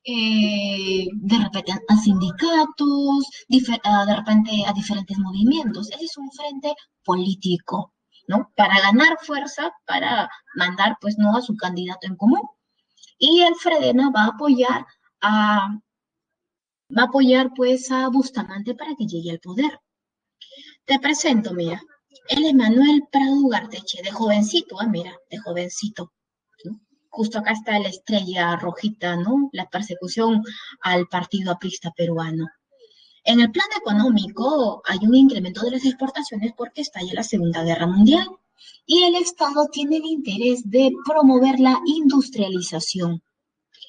de repente a sindicatos, de repente a diferentes movimientos. Ese es un frente político, ¿no? Para ganar fuerza, para mandar, pues, no a su candidato en común. Y el Fredena va a apoyar, pues, a Bustamante para que llegue al poder. Te presento, mira. Él es Manuel Prado Ugarteche, de jovencito, mira, de jovencito, ¿no? Justo acá está la estrella rojita, ¿no? La persecución al partido aprista peruano. En el plan económico hay un incremento de las exportaciones porque estalla la Segunda Guerra Mundial y el Estado tiene el interés de promover la industrialización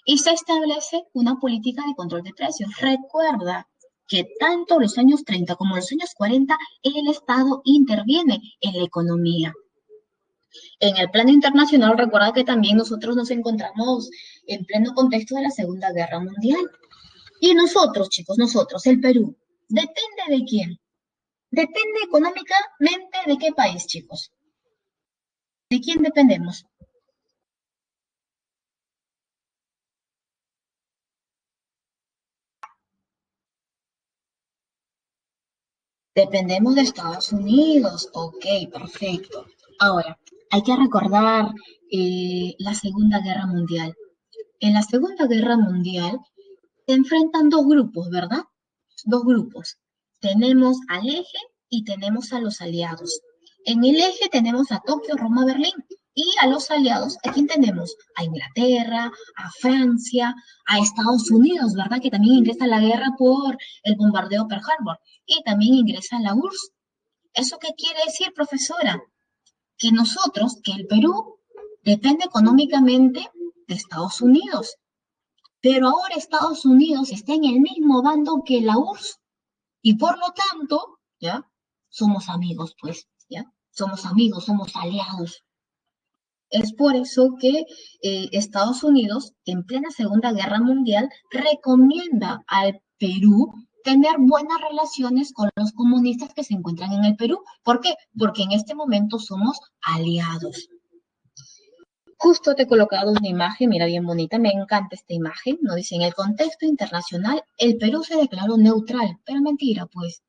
y se establece una política de control de precios. Recuerda que tanto los años 30 como los años 40 el Estado interviene en la economía. En el plano internacional, recuerda que también nosotros nos encontramos en pleno contexto de la Segunda Guerra Mundial. Y nosotros, chicos, nosotros, el Perú, ¿depende de quién? Depende económicamente de qué país, chicos. ¿De quién dependemos? Dependemos de Estados Unidos. Ok, perfecto. Ahora, hay que recordar la Segunda Guerra Mundial. En la Segunda Guerra Mundial se enfrentan dos grupos, ¿verdad? Dos grupos. Tenemos al eje y tenemos a los aliados. En el eje tenemos a Tokio, Roma, Berlín. Y a los aliados, ¿a quién tenemos? A Inglaterra, a Francia, a Estados Unidos, ¿verdad? Que también ingresa a la guerra por el bombardeo Pearl Harbor. Y también ingresa a la URSS. ¿Eso qué quiere decir, profesora? Que nosotros, que el Perú, depende económicamente de Estados Unidos. Pero ahora Estados Unidos está en el mismo bando que la URSS y por lo tanto, ¿ya? Somos amigos, pues, ¿ya? Somos amigos, somos aliados. Es por eso que Estados Unidos, en plena Segunda Guerra Mundial, recomienda al Perú tener buenas relaciones con los comunistas que se encuentran en el Perú. ¿Por qué? Porque en este momento somos aliados. Justo te he colocado una imagen, mira, bien bonita, me encanta esta imagen, ¿no? Dice, en el contexto internacional, el Perú se declaró neutral, pero mentira, pues.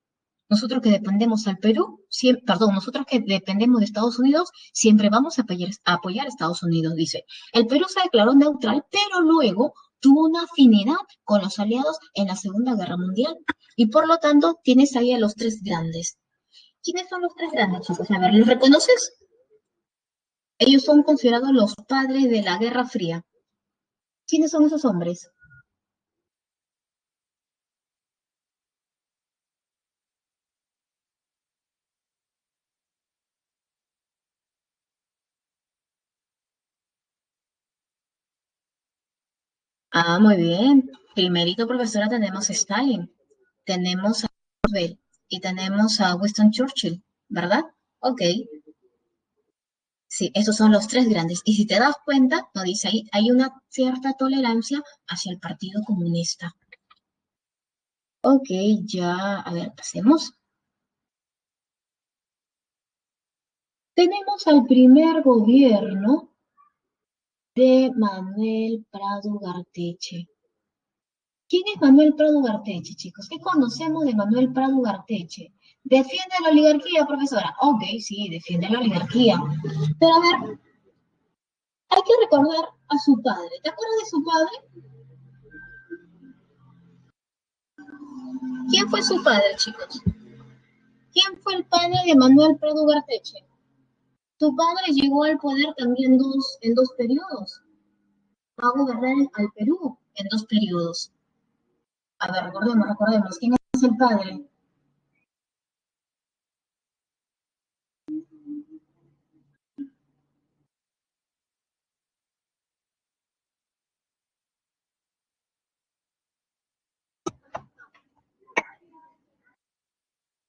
Nosotros que dependemos al Perú, perdón, nosotros que dependemos de Estados Unidos, siempre vamos a apoyar a Estados Unidos, dice. El Perú se declaró neutral, pero luego tuvo una afinidad con los aliados en la Segunda Guerra Mundial. Y por lo tanto, tienes ahí a los tres grandes. ¿Quiénes son los tres grandes, chicos? A ver, ¿los reconoces? Ellos son considerados los padres de la Guerra Fría. ¿Quiénes son esos hombres? Ah, muy bien. Primerito, profesora, tenemos a Stalin, tenemos a Roosevelt y tenemos a Winston Churchill, ¿verdad? Ok, sí, esos son los tres grandes. Y si te das cuenta, no dice ahí, hay una cierta tolerancia hacia el Partido Comunista. Ok, ya, a ver, pasemos. Tenemos al primer gobierno de Manuel Prado Garteche. ¿Quién es Manuel Prado Garteche, chicos? ¿Qué conocemos de Manuel Prado Garteche? ¿Defiende la oligarquía, profesora? Ok, sí, defiende la oligarquía. Pero a ver, hay que recordar a su padre. ¿Te acuerdas de su padre? ¿Quién fue su padre, chicos? ¿Quién fue el padre de Manuel Prado Garteche? Su padre llegó al poder también en dos periodos. Va a gobernar al Perú en dos periodos. A ver, recordemos. ¿Quién es el padre?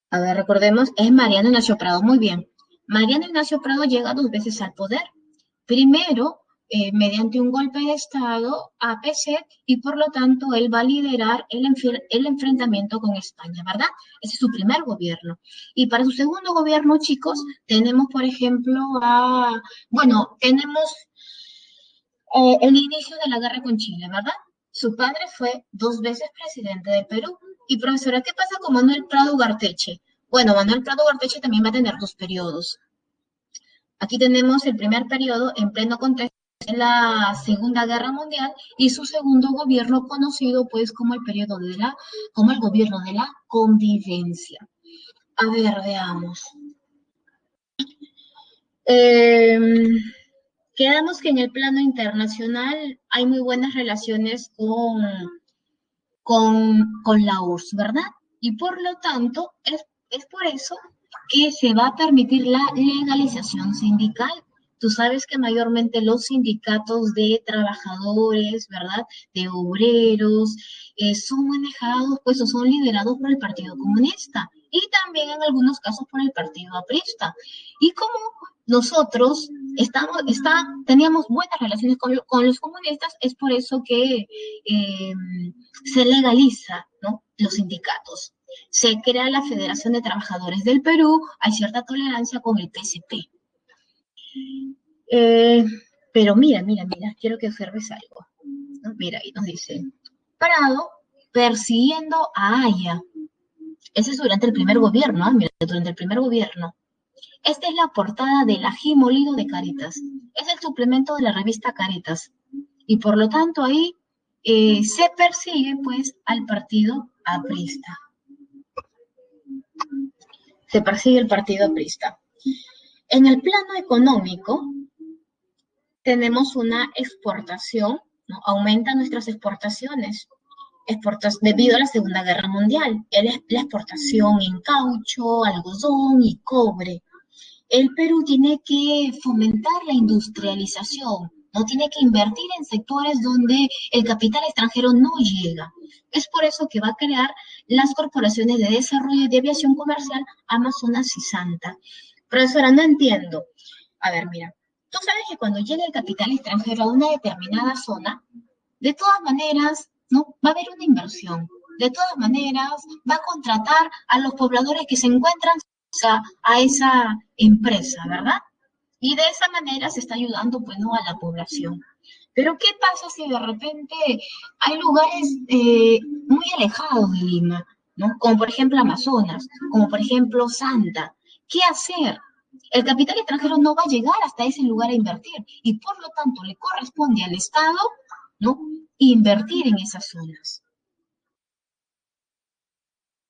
A ver, recordemos, es Mariano Ignacio Prado. Muy bien. Mariano Ignacio Prado llega dos veces al poder. Primero, mediante un golpe de Estado a PC y por lo tanto él va a liderar el enfrentamiento con España, ¿verdad? Ese es su primer gobierno. Y para su segundo gobierno, chicos, tenemos, por ejemplo, tenemos el inicio de la guerra con Chile, ¿verdad? Su padre fue dos veces presidente del Perú. Y profesora, ¿qué pasa con Manuel Prado Ugarteche? Bueno, Manuel Prado Ugarteche también va a tener dos periodos. Aquí tenemos el primer periodo en pleno contexto de la Segunda Guerra Mundial y su segundo gobierno conocido pues como el gobierno de la convivencia. A ver, veamos. Eh, Quedamos que en el plano internacional hay muy buenas relaciones con la URSS, ¿verdad? Y por lo tanto, es por eso que se va a permitir la legalización sindical. Tú sabes que mayormente los sindicatos de trabajadores, ¿verdad? De obreros, son manejados, pues, o son liderados por el Partido Comunista y también en algunos casos por el Partido Aprista. Y como nosotros teníamos buenas relaciones con los comunistas, es por eso que se legaliza, ¿no? Los sindicatos. Se crea la Federación de Trabajadores del Perú, hay cierta tolerancia con el PSP. Eh, pero mira, quiero que observes algo. ¿No? Mira, ahí nos dice, Prado persiguiendo a Haya. Ese es durante el primer gobierno, mira, durante el primer gobierno. Esta es la portada del ají molido de Caritas. Es el suplemento de la revista Caritas. Y por lo tanto ahí se persigue pues al partido aprista. Se persigue el partido aprista. En el plano económico tenemos una exportación, ¿no? Aumentan nuestras exportaciones debido a la Segunda Guerra Mundial. La exportación en caucho, algodón y cobre. El Perú tiene que fomentar la industrialización, no tiene que invertir en sectores donde el capital extranjero no llega. Es por eso que va a crear las corporaciones de desarrollo de aviación comercial Amazonas y Santa. Profesora, no entiendo. A ver, mira, tú sabes que cuando llega el capital extranjero a una determinada zona, de todas maneras, ¿no? Va a haber una inversión. De todas maneras, va a contratar a los pobladores que se encuentran a esa empresa, ¿verdad? Y de esa manera se está ayudando, pues, ¿no? A la población. Pero ¿qué pasa si de repente hay lugares muy alejados de Lima, ¿no? Como por ejemplo Amazonas, como por ejemplo Santa. ¿Qué hacer? El capital extranjero no va a llegar hasta ese lugar a invertir y por lo tanto le corresponde al Estado, ¿no? Invertir en esas zonas.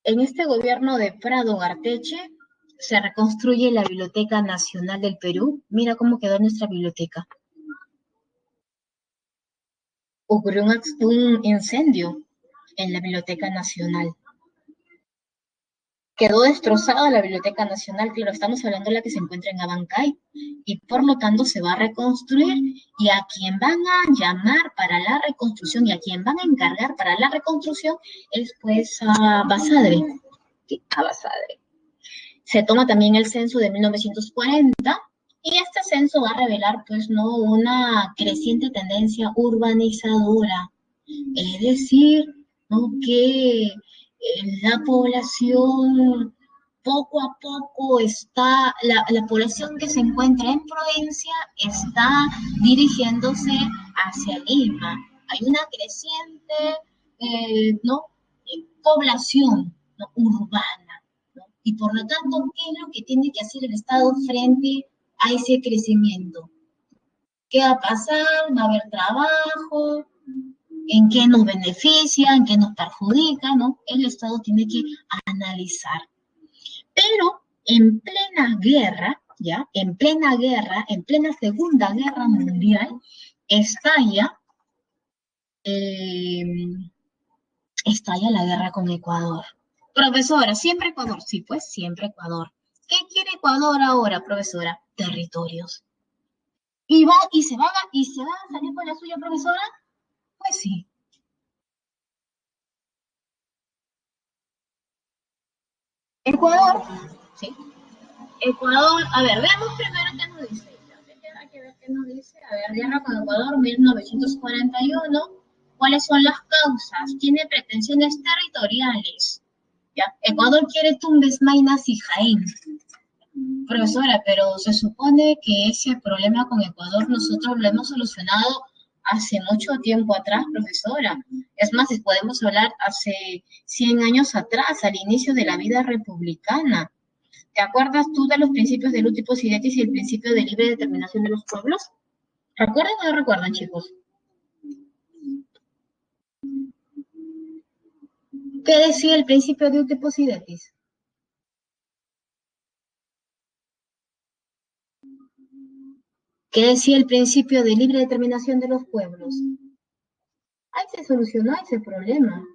En este gobierno de Prado Garteche se reconstruye la Biblioteca Nacional del Perú. Mira cómo quedó nuestra biblioteca. Ocurrió un incendio en la Biblioteca Nacional. Quedó destrozada la Biblioteca Nacional, claro, estamos hablando de la que se encuentra en Abancay, y por lo tanto se va a reconstruir, y a quien van a llamar para la reconstrucción, y a quien van a encargar para la reconstrucción, es pues a Basadre, sí, a Basadre. Se toma también el censo de 1940, y este censo va a revelar, pues, ¿no? Una creciente tendencia urbanizadora, es decir, ¿no? Que la población poco a poco está, la población que se encuentra en provincia está dirigiéndose hacia Lima. Hay una creciente, ¿no? Población, ¿no? Urbana, ¿no? Y por lo tanto, ¿qué es lo que tiene que hacer el Estado frente a ese crecimiento? ¿Qué va a pasar? ¿Va a haber trabajo? ¿En qué nos beneficia? ¿En qué nos perjudica? ¿No? El Estado tiene que analizar. Pero en plena guerra, ¿ya? En plena guerra, en plena Segunda Guerra Mundial, estalla, eh, estalla la guerra con Ecuador. Profesora, ¿siempre Ecuador? Sí, pues siempre Ecuador. ¿Qué quiere Ecuador ahora, profesora? Territorios. ¿Y se va a salir con la suya, profesora? Pues sí. Ecuador, sí. Ecuador, a ver, veamos primero qué nos dice. Hay que ver qué nos dice. A ver, guerra con Ecuador, 1941. ¿Cuáles son las causas? Tiene pretensiones territoriales. ¿Ya? Ecuador quiere Tumbes, Maynas y Jaén. Profesora, pero se supone que ese problema con Ecuador nosotros lo hemos solucionado hace mucho tiempo atrás, profesora. Es más, si podemos hablar hace 100 años atrás, al inicio de la vida republicana. ¿Te acuerdas tú de los principios de Lutip Posidetis y el principio de libre determinación de los pueblos? ¿Recuerdan o no recuerdan, chicos? ¿Qué decía el principio de Lutip Posidetis? ¿Qué decía el principio de libre determinación de los pueblos? Ahí se solucionó ese problema.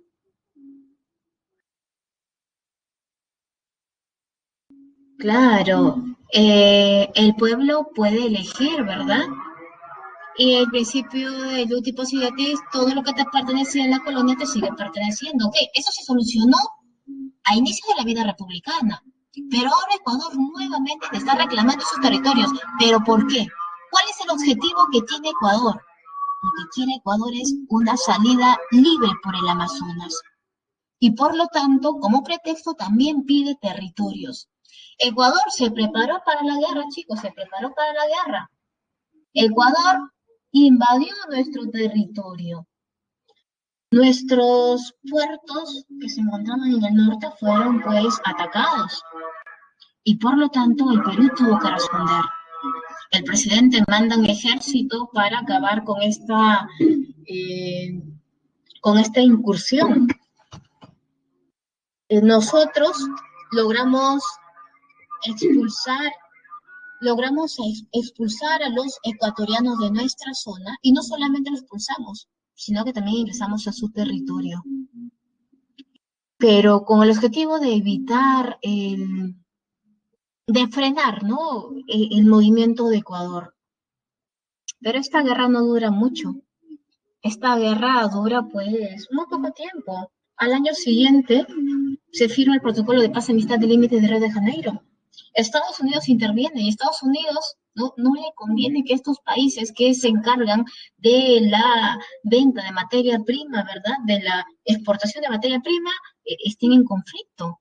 Claro, el pueblo puede elegir, ¿verdad? Y el principio de Lutip Posidetis, todo lo que te pertenecía en la colonia te sigue perteneciendo. Ok, eso se solucionó a inicios de la vida republicana. Pero ahora Ecuador nuevamente te está reclamando sus territorios. ¿Pero por qué? ¿Cuál es el objetivo que tiene Ecuador? Lo que quiere Ecuador es una salida libre por el Amazonas. Y por lo tanto, como pretexto, también pide territorios. Ecuador se preparó para la guerra, chicos, se preparó para la guerra. Ecuador invadió nuestro territorio. Nuestros puertos que se encontraban en el norte fueron pues atacados y por lo tanto el Perú tuvo que responder. El presidente manda un ejército para acabar eh, con esta incursión. Nosotros logramos expulsar, expulsar a los ecuatorianos de nuestra zona y no solamente los expulsamos, sino que también ingresamos a su territorio. Pero con el objetivo de evitar de frenar, ¿no? El movimiento de Ecuador. Pero esta guerra no dura mucho. Esta guerra dura pues muy poco tiempo. Al año siguiente se firma el protocolo de paz y amistad de límites de Río de Janeiro. Estados Unidos interviene y Estados Unidos no le conviene que estos países que se encargan de la venta de materia prima, ¿verdad? De la exportación de materia prima, estén en conflicto.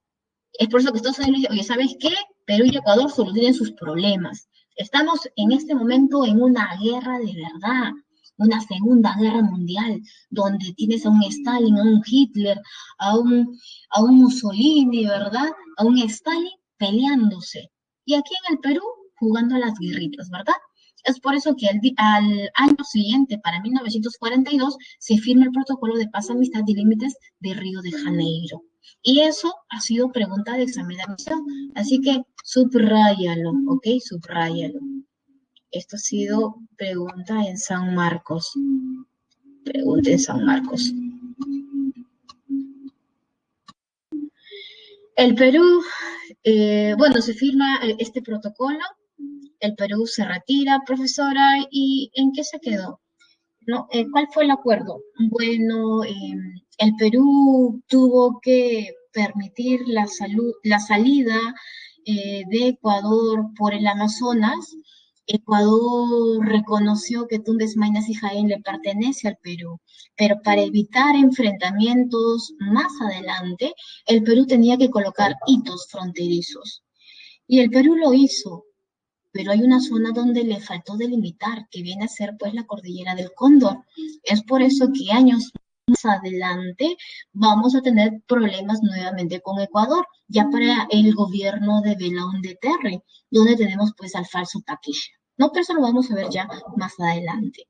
Es por eso que Estados Unidos dice, oye, ¿sabes qué? Perú y Ecuador solucionen sus problemas. Estamos en este momento en una guerra de verdad, una segunda guerra mundial, donde tienes a un Stalin, a un Hitler, a un Mussolini, ¿verdad? A un Stalin peleándose. Y aquí en el Perú jugando a las guerritas, ¿verdad? Es por eso que al año siguiente, para 1942, se firma el protocolo de paz, amistad y límites de Río de Janeiro. Y eso ha sido pregunta de examen de admisión. Así que subráyalo, ¿ok? Subráyalo. Esto ha sido pregunta en San Marcos. Pregunta en San Marcos. El Perú, bueno, se firma este protocolo. El Perú se retira, profesora, ¿y en qué se quedó? ¿No? ¿Cuál fue el acuerdo? Bueno, el Perú tuvo que permitir la salida de Ecuador por el Amazonas Ecuador reconoció que Tumbes, Maynas y Jaén le pertenece al Perú, pero para evitar enfrentamientos más adelante, el Perú tenía que colocar hitos fronterizos. Y el Perú lo hizo, pero hay una zona donde le faltó delimitar, que viene a ser pues la cordillera del Cóndor. Es por eso que años más adelante vamos a tener problemas nuevamente con Ecuador, ya para el gobierno de Belaúnde Terry, donde tenemos pues al falso Taquilla. No, pero eso lo vamos a ver ya más adelante.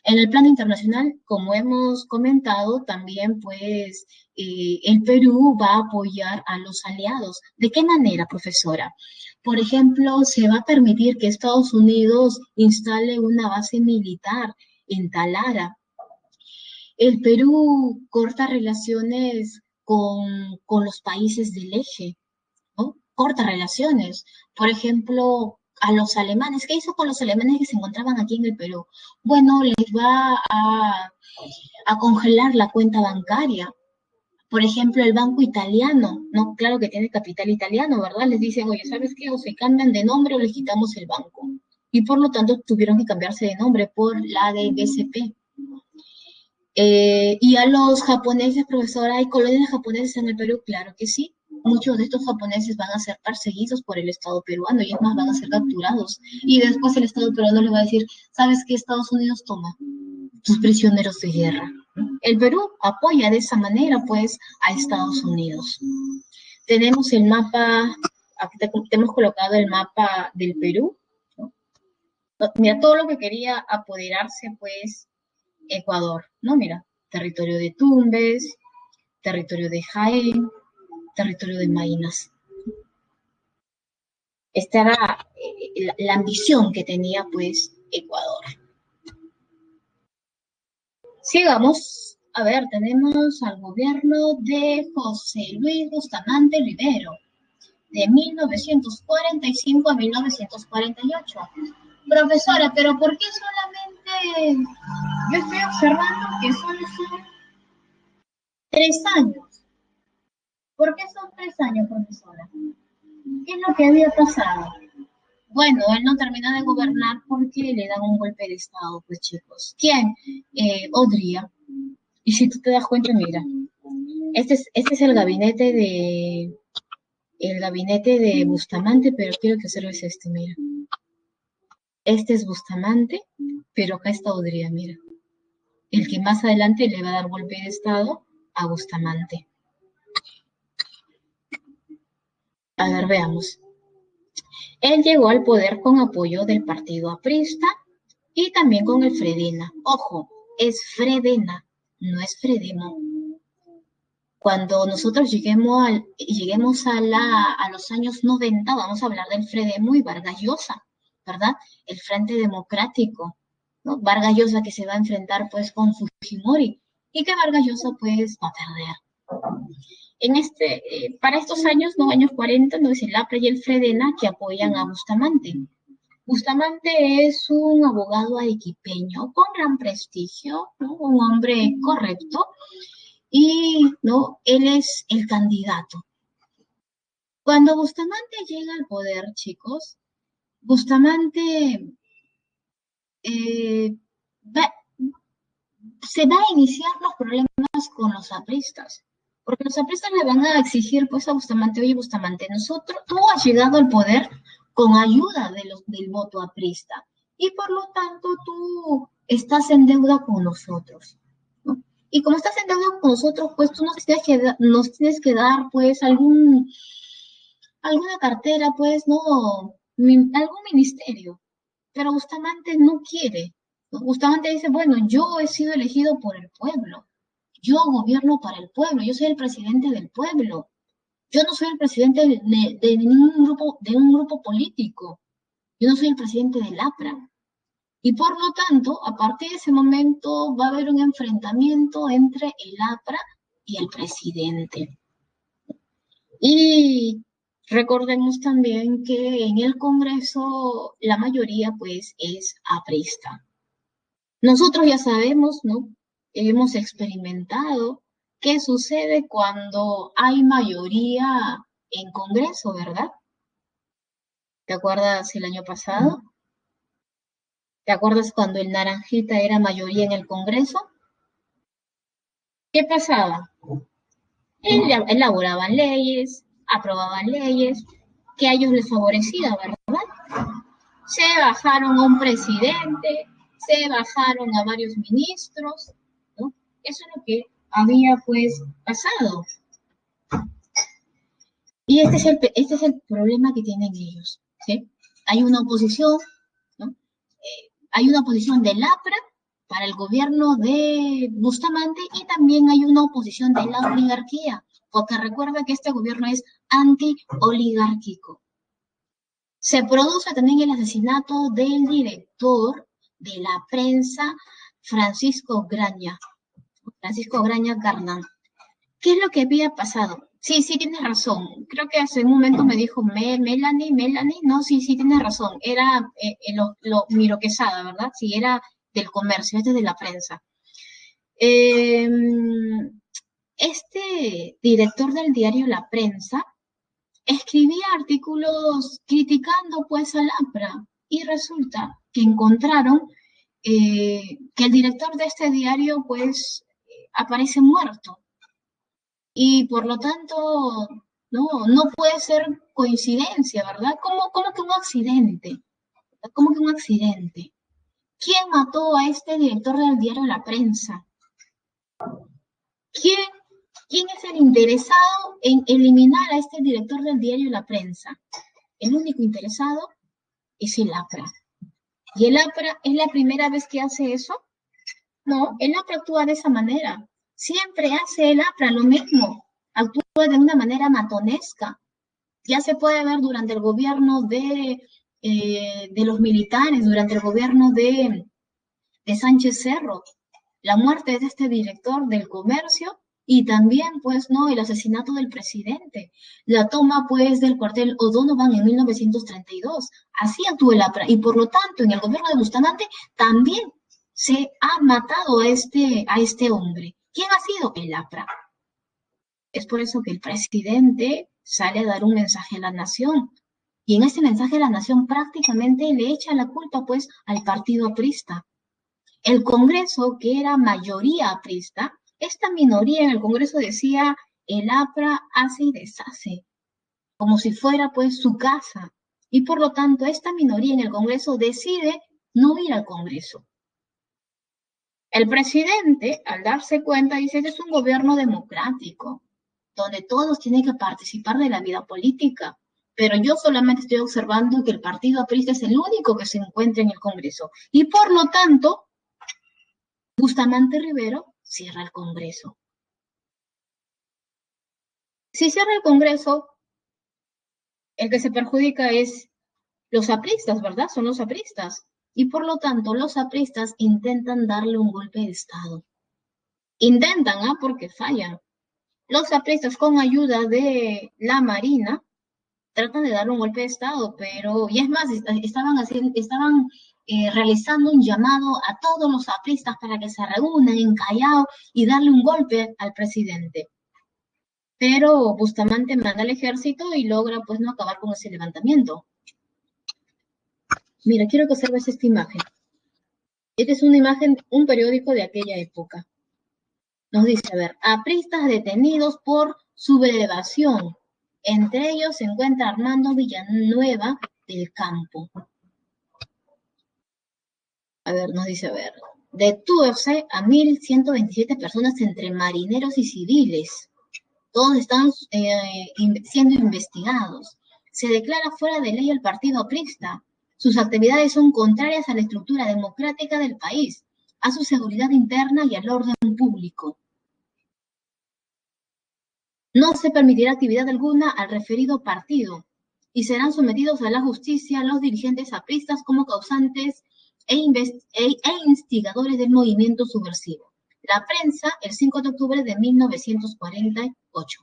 En el plano internacional, como hemos comentado, también pues el Perú va a apoyar a los aliados. ¿De qué manera, profesora? Por ejemplo, se va a permitir que Estados Unidos instale una base militar en Talara. El Perú corta relaciones con los países del eje, ¿no? Corta relaciones. Por ejemplo, a los alemanes. ¿Qué hizo con los alemanes que se encontraban aquí en el Perú? Bueno, les va a congelar la cuenta bancaria. Por ejemplo, el banco italiano, ¿no? Claro que tiene capital italiano, ¿verdad? Les dicen, oye, ¿sabes qué? O se cambian de nombre o les quitamos el banco. Y por lo tanto tuvieron que cambiarse de nombre por la de BCP. Y a los japoneses, profesora, ¿hay colonias japonesas en el Perú? Claro que sí. Muchos de estos japoneses van a ser perseguidos por el Estado peruano y es más, van a ser capturados. Y después el Estado peruano les va a decir, ¿sabes qué? Estados Unidos toma sus prisioneros de guerra. El Perú apoya de esa manera, pues, a Estados Unidos. Tenemos el mapa, aquí te hemos colocado el mapa del Perú. Mira, todo lo que quería apoderarse, pues, Ecuador, ¿no? Mira, territorio de Tumbes, territorio de Jaén, territorio de Maynas. Esta era la ambición que tenía, pues, Ecuador. Sigamos. A ver, tenemos al gobierno de José Luis Bustamante Rivero, de 1945 a 1948. Profesora, pero ¿por qué solamente, yo estoy observando que solo son 3 años? ¿Por qué son 3 años, profesora? ¿Qué es lo que había pasado? Bueno, él no termina de gobernar porque le dan un golpe de estado, pues chicos. ¿Quién? Odría. Y si tú te das cuenta, mira, este es el gabinete de Bustamante, pero quiero que observes este, mira. Este es Bustamante, pero acá está Odría, mira. El que más adelante le va a dar golpe de estado a Bustamante. A ver, veamos. Él llegó al poder con apoyo del partido aprista y también con el Fredena. Ojo, es Fredena, no es Fredemo. Cuando nosotros lleguemos a los años 90, vamos a hablar del Fredemo y Vargas Llosa, ¿verdad? El Frente Democrático, ¿no? Vargas Llosa que se va a enfrentar pues con Fujimori y que Vargas Llosa pues va a perder. Para estos años, no años 40, no es el APRA y el Fredena que apoyan a Bustamante. Bustamante es un abogado arequipeño con gran prestigio, ¿no? Un hombre correcto y ¿no? Él es el candidato. Cuando Bustamante llega al poder, chicos, Bustamante eh, va, se va a iniciar los problemas con los apristas, porque los apristas le van a exigir pues a Bustamante, oye Bustamante, tú has llegado al poder con ayuda del voto aprista y por lo tanto tú estás en deuda con nosotros, ¿no? Y como estás en deuda con nosotros, pues tú nos tienes que dar pues alguna cartera, pues, no, algún ministerio, pero Bustamante no quiere. Bustamante dice, bueno, yo he sido elegido por el pueblo, yo gobierno para el pueblo, yo soy el presidente del pueblo, yo no soy el presidente de de un grupo político, yo no soy el presidente del APRA. Y por lo tanto, a partir de ese momento va a haber un enfrentamiento entre el APRA y el presidente. Y recordemos también que en el Congreso la mayoría pues es aprista. Nosotros ya sabemos, ¿no? Hemos experimentado qué sucede cuando hay mayoría en Congreso, ¿verdad? ¿Te acuerdas el año pasado? ¿Te acuerdas cuando el naranjita era mayoría en el Congreso? ¿Qué pasaba? Elaboraban leyes, aprobaban leyes que a ellos les favorecía, ¿verdad? Se bajaron a un presidente, se bajaron a varios ministros, ¿no? Eso es lo que había pues pasado. Y este es el problema que tienen ellos, ¿sí? Hay una oposición, ¿no? Hay una oposición del APRA para el gobierno de Bustamante y también hay una oposición de la oligarquía, porque recuerda que este gobierno es anti-oligárquico. Se produce también el asesinato del director de la prensa, Francisco Graña Garnán. ¿Qué es lo que había pasado? Sí, sí, tienes razón. Creo que hace un momento me dijo Melanie, no, sí, sí, tienes razón. Era Miro Quesada, ¿verdad? Sí, era del comercio, este es de la prensa. Este director del diario La Prensa escribía artículos criticando pues al APRA y resulta que encontraron que el director de este diario pues aparece muerto y por lo tanto no puede ser coincidencia, ¿verdad? ¿Cómo que un accidente? ¿Cómo que un accidente? ¿Quién mató a este director del diario La Prensa? ¿Quién es el interesado en eliminar a este director del diario La Prensa? El único interesado es el APRA. ¿Y el APRA es la primera vez que hace eso? No, el APRA actúa de esa manera. Siempre hace el APRA lo mismo. Actúa de una manera matonesca. Ya se puede ver durante el gobierno de los militares, durante el gobierno de Sánchez Cerro, la muerte de este director del comercio y también, pues, no, el asesinato del presidente, la toma, pues, del cuartel O'Donovan en 1932. Así actuó el APRA y, por lo tanto, en el gobierno de Bustamante también se ha matado a este hombre. ¿Quién ha sido? El APRA. Es por eso que el presidente sale a dar un mensaje a la nación. Y en ese mensaje a la nación prácticamente le echa la culpa, pues, al partido aprista. El Congreso, que era mayoría aprista, esta minoría en el Congreso decía, el APRA hace y deshace, como si fuera pues su casa. Y por lo tanto, esta minoría en el Congreso decide no ir al Congreso. El presidente, al darse cuenta, dice, este es un gobierno democrático, donde todos tienen que participar de la vida política. Pero yo solamente estoy observando que el partido aprista es el único que se encuentra en el Congreso. Y por lo tanto, Bustamante Rivero cierra el Congreso. Si cierra el Congreso, el que se perjudica es los apristas, ¿verdad? Son los apristas. Y por lo tanto, los apristas intentan darle un golpe de Estado. Intentan, porque fallan. Los apristas, con ayuda de la Marina, tratan de darle un golpe de Estado, pero, y es más, estaban realizando un llamado a todos los apristas para que se reúnan en Callao y darle un golpe al presidente. Pero Bustamante manda al ejército y logra, pues, no acabar con ese levantamiento. Mira, quiero que observes esta imagen. Esta es una imagen, un periódico de aquella época. Nos dice, a ver, apristas detenidos por sublevación. Entre ellos se encuentra Armando Villanueva del Campo. A ver, nos dice, a ver, detuve a 1.127 personas entre marineros y civiles. Todos están siendo investigados. Se declara fuera de ley el partido aprista. Sus actividades son contrarias a la estructura democrática del país, a su seguridad interna y al orden público. No se permitirá actividad alguna al referido partido y serán sometidos a la justicia los dirigentes apristas como causantes e instigadores del movimiento subversivo. La Prensa, el 5 de octubre de 1948.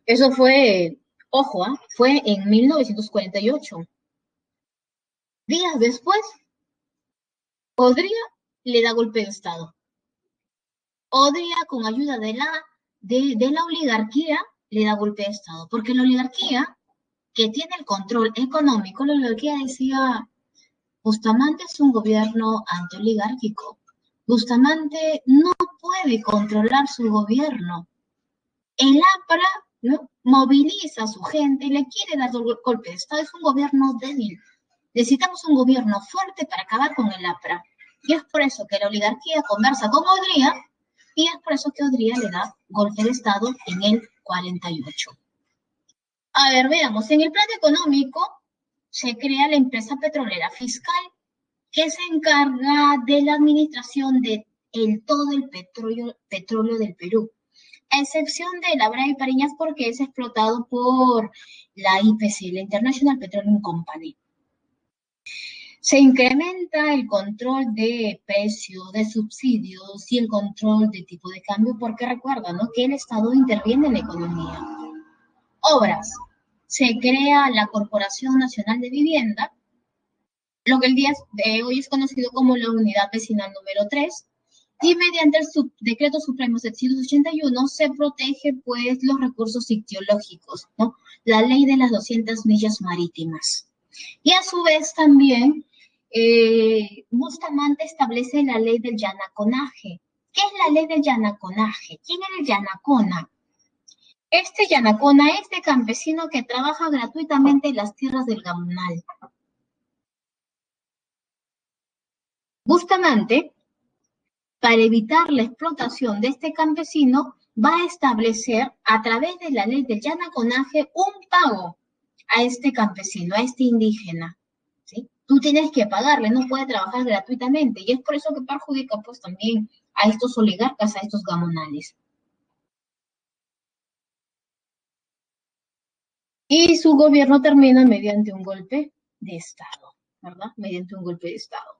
Eso fue, ojo, fue en 1948. Días después, Odría le da golpe de Estado. Odría, con ayuda de la oligarquía, le da golpe de Estado. Porque la oligarquía que tiene el control económico, la oligarquía decía, Bustamante es un gobierno antioligárquico. Bustamante no puede controlar su gobierno. El APRA, ¿no?, moviliza a su gente y le quiere dar golpe de Estado. Es un gobierno débil. Necesitamos un gobierno fuerte para acabar con el APRA. Y es por eso que la oligarquía conversa con Odría y es por eso que Odría le da golpe de Estado en el 48. A ver, veamos. En el plan económico se crea la empresa petrolera fiscal que se encarga de la administración de todo el petróleo del Perú, a excepción de la Bray Pariñas porque es explotado por la IPC, la International Petroleum Company. Se incrementa el control de precios, de subsidios y el control de tipo de cambio porque recuerda, ¿no?, que el Estado interviene en la economía. Obras. Se crea la Corporación Nacional de Vivienda, lo que el día de hoy es conocido como la Unidad Vecinal número 3, y mediante el Decreto Supremo 781 se protege pues los recursos ictiológicos, ¿no? La ley de las 200 millas marítimas. Y a su vez también Bustamante establece la ley del yanaconaje. ¿Qué es la ley del yanaconaje? ¿Quién era el yanacona? Este yanacona es de campesino que trabaja gratuitamente en las tierras del Gamonal. Bustamante, para evitar la explotación de este campesino, va a establecer a través de la ley del yanaconaje un pago a este campesino, a este indígena, ¿sí? Tú tienes que pagarle, no puede trabajar gratuitamente, y es por eso que perjudica pues también a estos oligarcas, a estos gamonales. Y su gobierno termina mediante un golpe de Estado, ¿verdad? Mediante un golpe de Estado.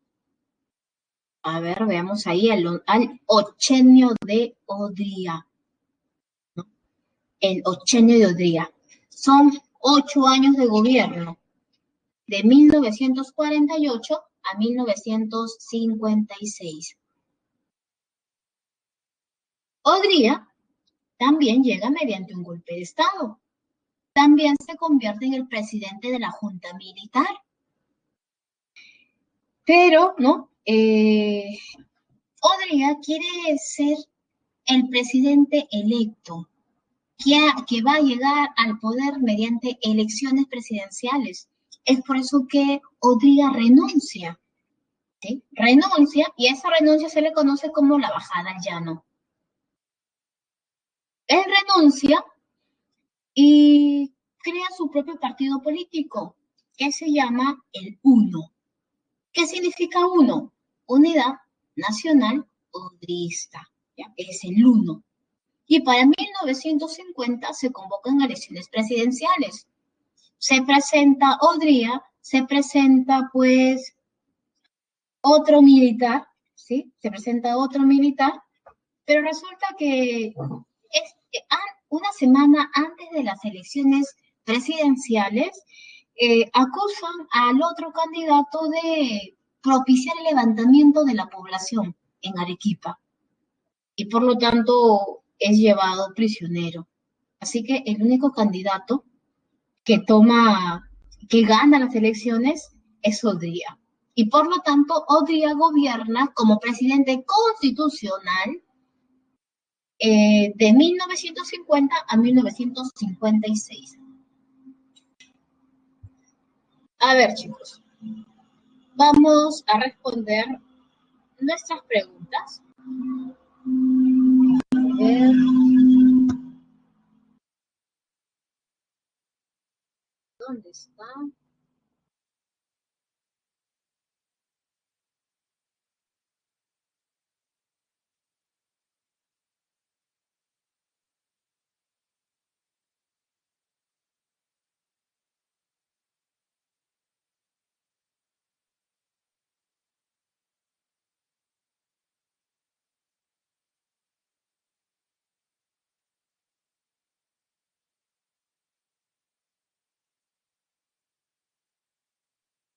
A ver, veamos ahí al ochenio de Odría, ¿no? El ochenio de Odría. Son 8 años de gobierno, de 1948 a 1956. Odría también llega mediante un golpe de Estado. También se convierte en el presidente de la Junta Militar. Pero, ¿no? Odría quiere ser el presidente electo, que va a llegar al poder mediante elecciones presidenciales. Es por eso que Odría renuncia, ¿sí? Renuncia, y a esa renuncia se le conoce como la bajada al llano. Él renuncia y crea su propio partido político, que se llama el UNO. ¿Qué significa UNO? Unidad Nacional Odrista. ¿Ya? Es el UNO. Y para 1950 se convocan elecciones presidenciales. Se presenta Odría, se presenta pues otro militar, ¿sí? Se presenta otro militar, pero resulta que una semana antes de las elecciones presidenciales acusan al otro candidato de propiciar el levantamiento de la población en Arequipa y por lo tanto es llevado prisionero. Así que el único candidato que gana las elecciones es Odría. Y por lo tanto, Odría gobierna como presidente constitucional de 1950 a 1956. A ver, chicos, vamos a responder nuestras preguntas. A ver, ¿dónde está?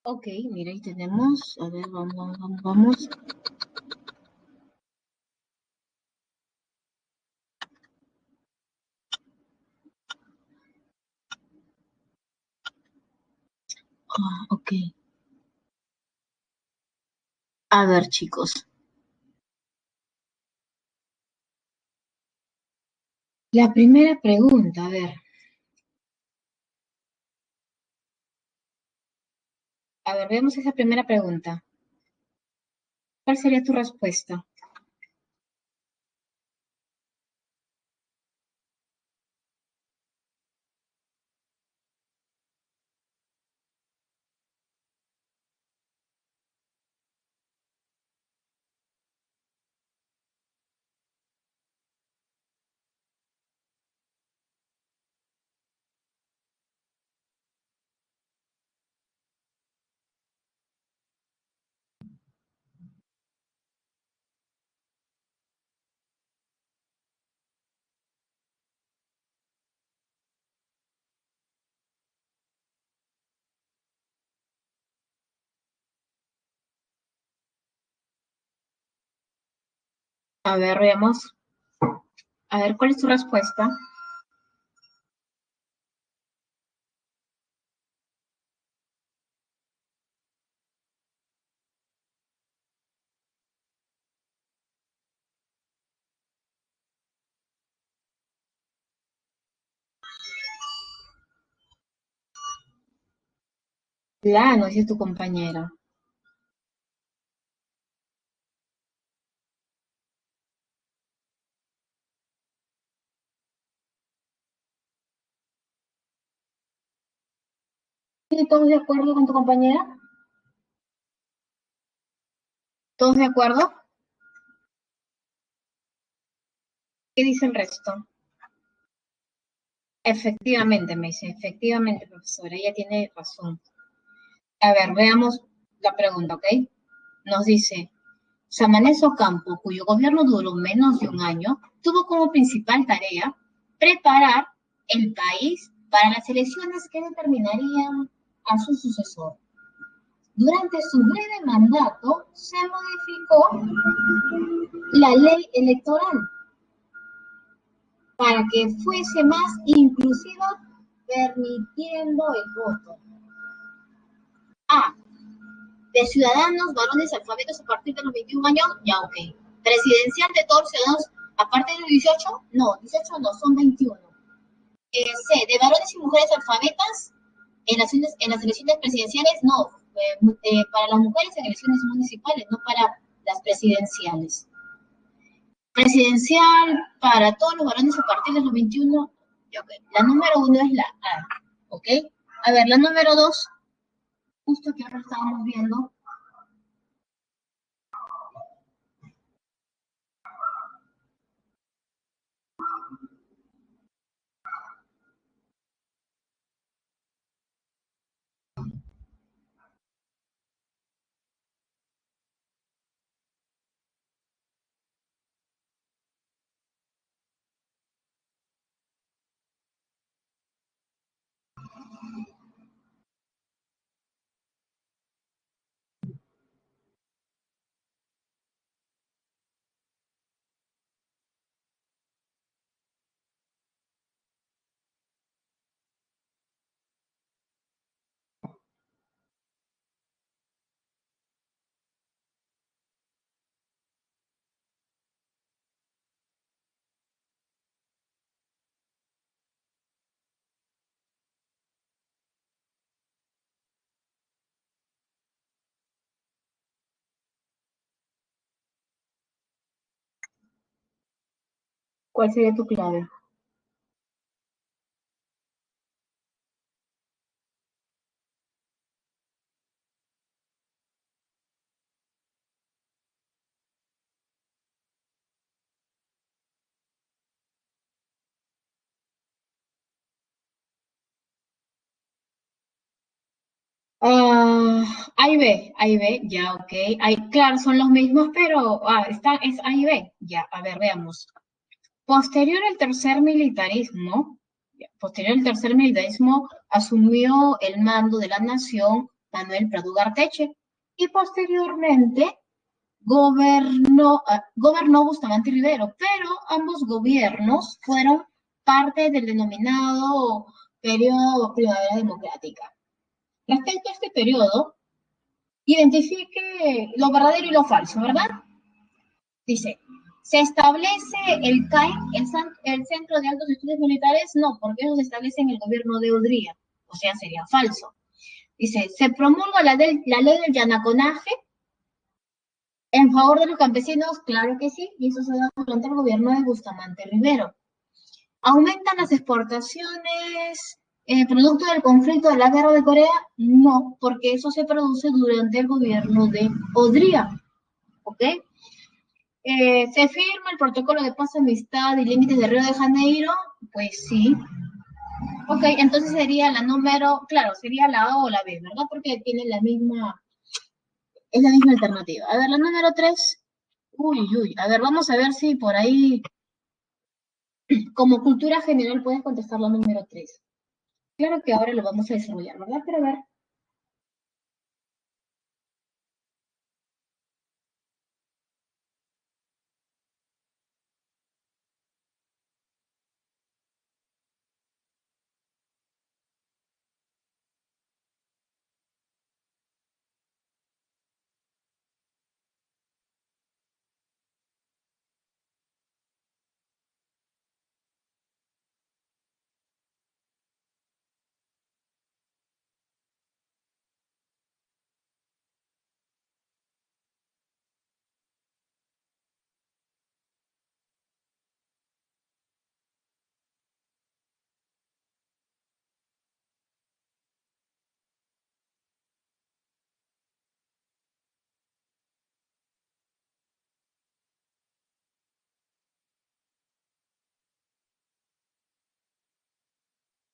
Ok, mira, ahí tenemos. A ver, vamos. Ok. A ver, chicos. La primera pregunta, a ver, vemos esa primera pregunta. ¿Cuál sería tu respuesta? A ver, veamos. A ver, ¿cuál es tu respuesta? Plano, dice tu compañera. ¿Sí, todos de acuerdo con tu compañera? ¿Todos de acuerdo? ¿Qué dice el resto? Efectivamente, me dice, efectivamente, profesora, ella tiene razón. A ver, veamos la pregunta, ¿ok? Nos dice, Samanes Ocampo, cuyo gobierno duró menos de un año, tuvo como principal tarea preparar el país para las elecciones que determinarían a su sucesor. Durante su breve mandato se modificó la ley electoral para que fuese más inclusiva, permitiendo el voto A, de ciudadanos varones alfabetos a partir de los 21 años, ya ok. Presidencial de todos los ciudadanos a partir de los 18, no, 18 no, son 21. C, de varones y mujeres alfabetas en las elecciones presidenciales, no, para las mujeres en elecciones municipales, no para las presidenciales. Presidencial para todos los varones a partir de los 21, ya, ok. La número uno es la A, ¿ok? A ver, la número dos, justo que ahora estábamos viendo, ¿cuál sería tu clave? A y B, ya, ok. Claro, son los mismos, pero es A y B. Ya, a ver, veamos. Posterior al tercer militarismo, asumió el mando de la nación Manuel Prado Ugarteche y posteriormente gobernó Bustamante Rivero, pero ambos gobiernos fueron parte del denominado periodo Primavera Democrática. Respecto a este periodo, identifique lo verdadero y lo falso, ¿verdad? Dice, ¿se establece el CAI, el Centro de Altos Estudios Militares? No, porque eso se establece en el gobierno de Odría, o sea, sería falso. Dice, ¿se promulga la ley del yanaconaje en favor de los campesinos? Claro que sí, y eso se da durante el gobierno de Bustamante Rivero. ¿Aumentan las exportaciones producto del conflicto de la guerra de Corea? No, porque eso se produce durante el gobierno de Odría, ¿ok? ¿Se firma el protocolo de paz, amistad y límites de Río de Janeiro? Pues sí. Ok, entonces sería la número, claro, sería la A o la B, ¿verdad? Porque tiene la misma, es la misma alternativa. A ver, la número 3. Uy, uy, a ver, vamos a ver si por ahí, como cultura general, puedes contestar la número 3. Claro que ahora lo vamos a desarrollar, ¿verdad? Pero a ver,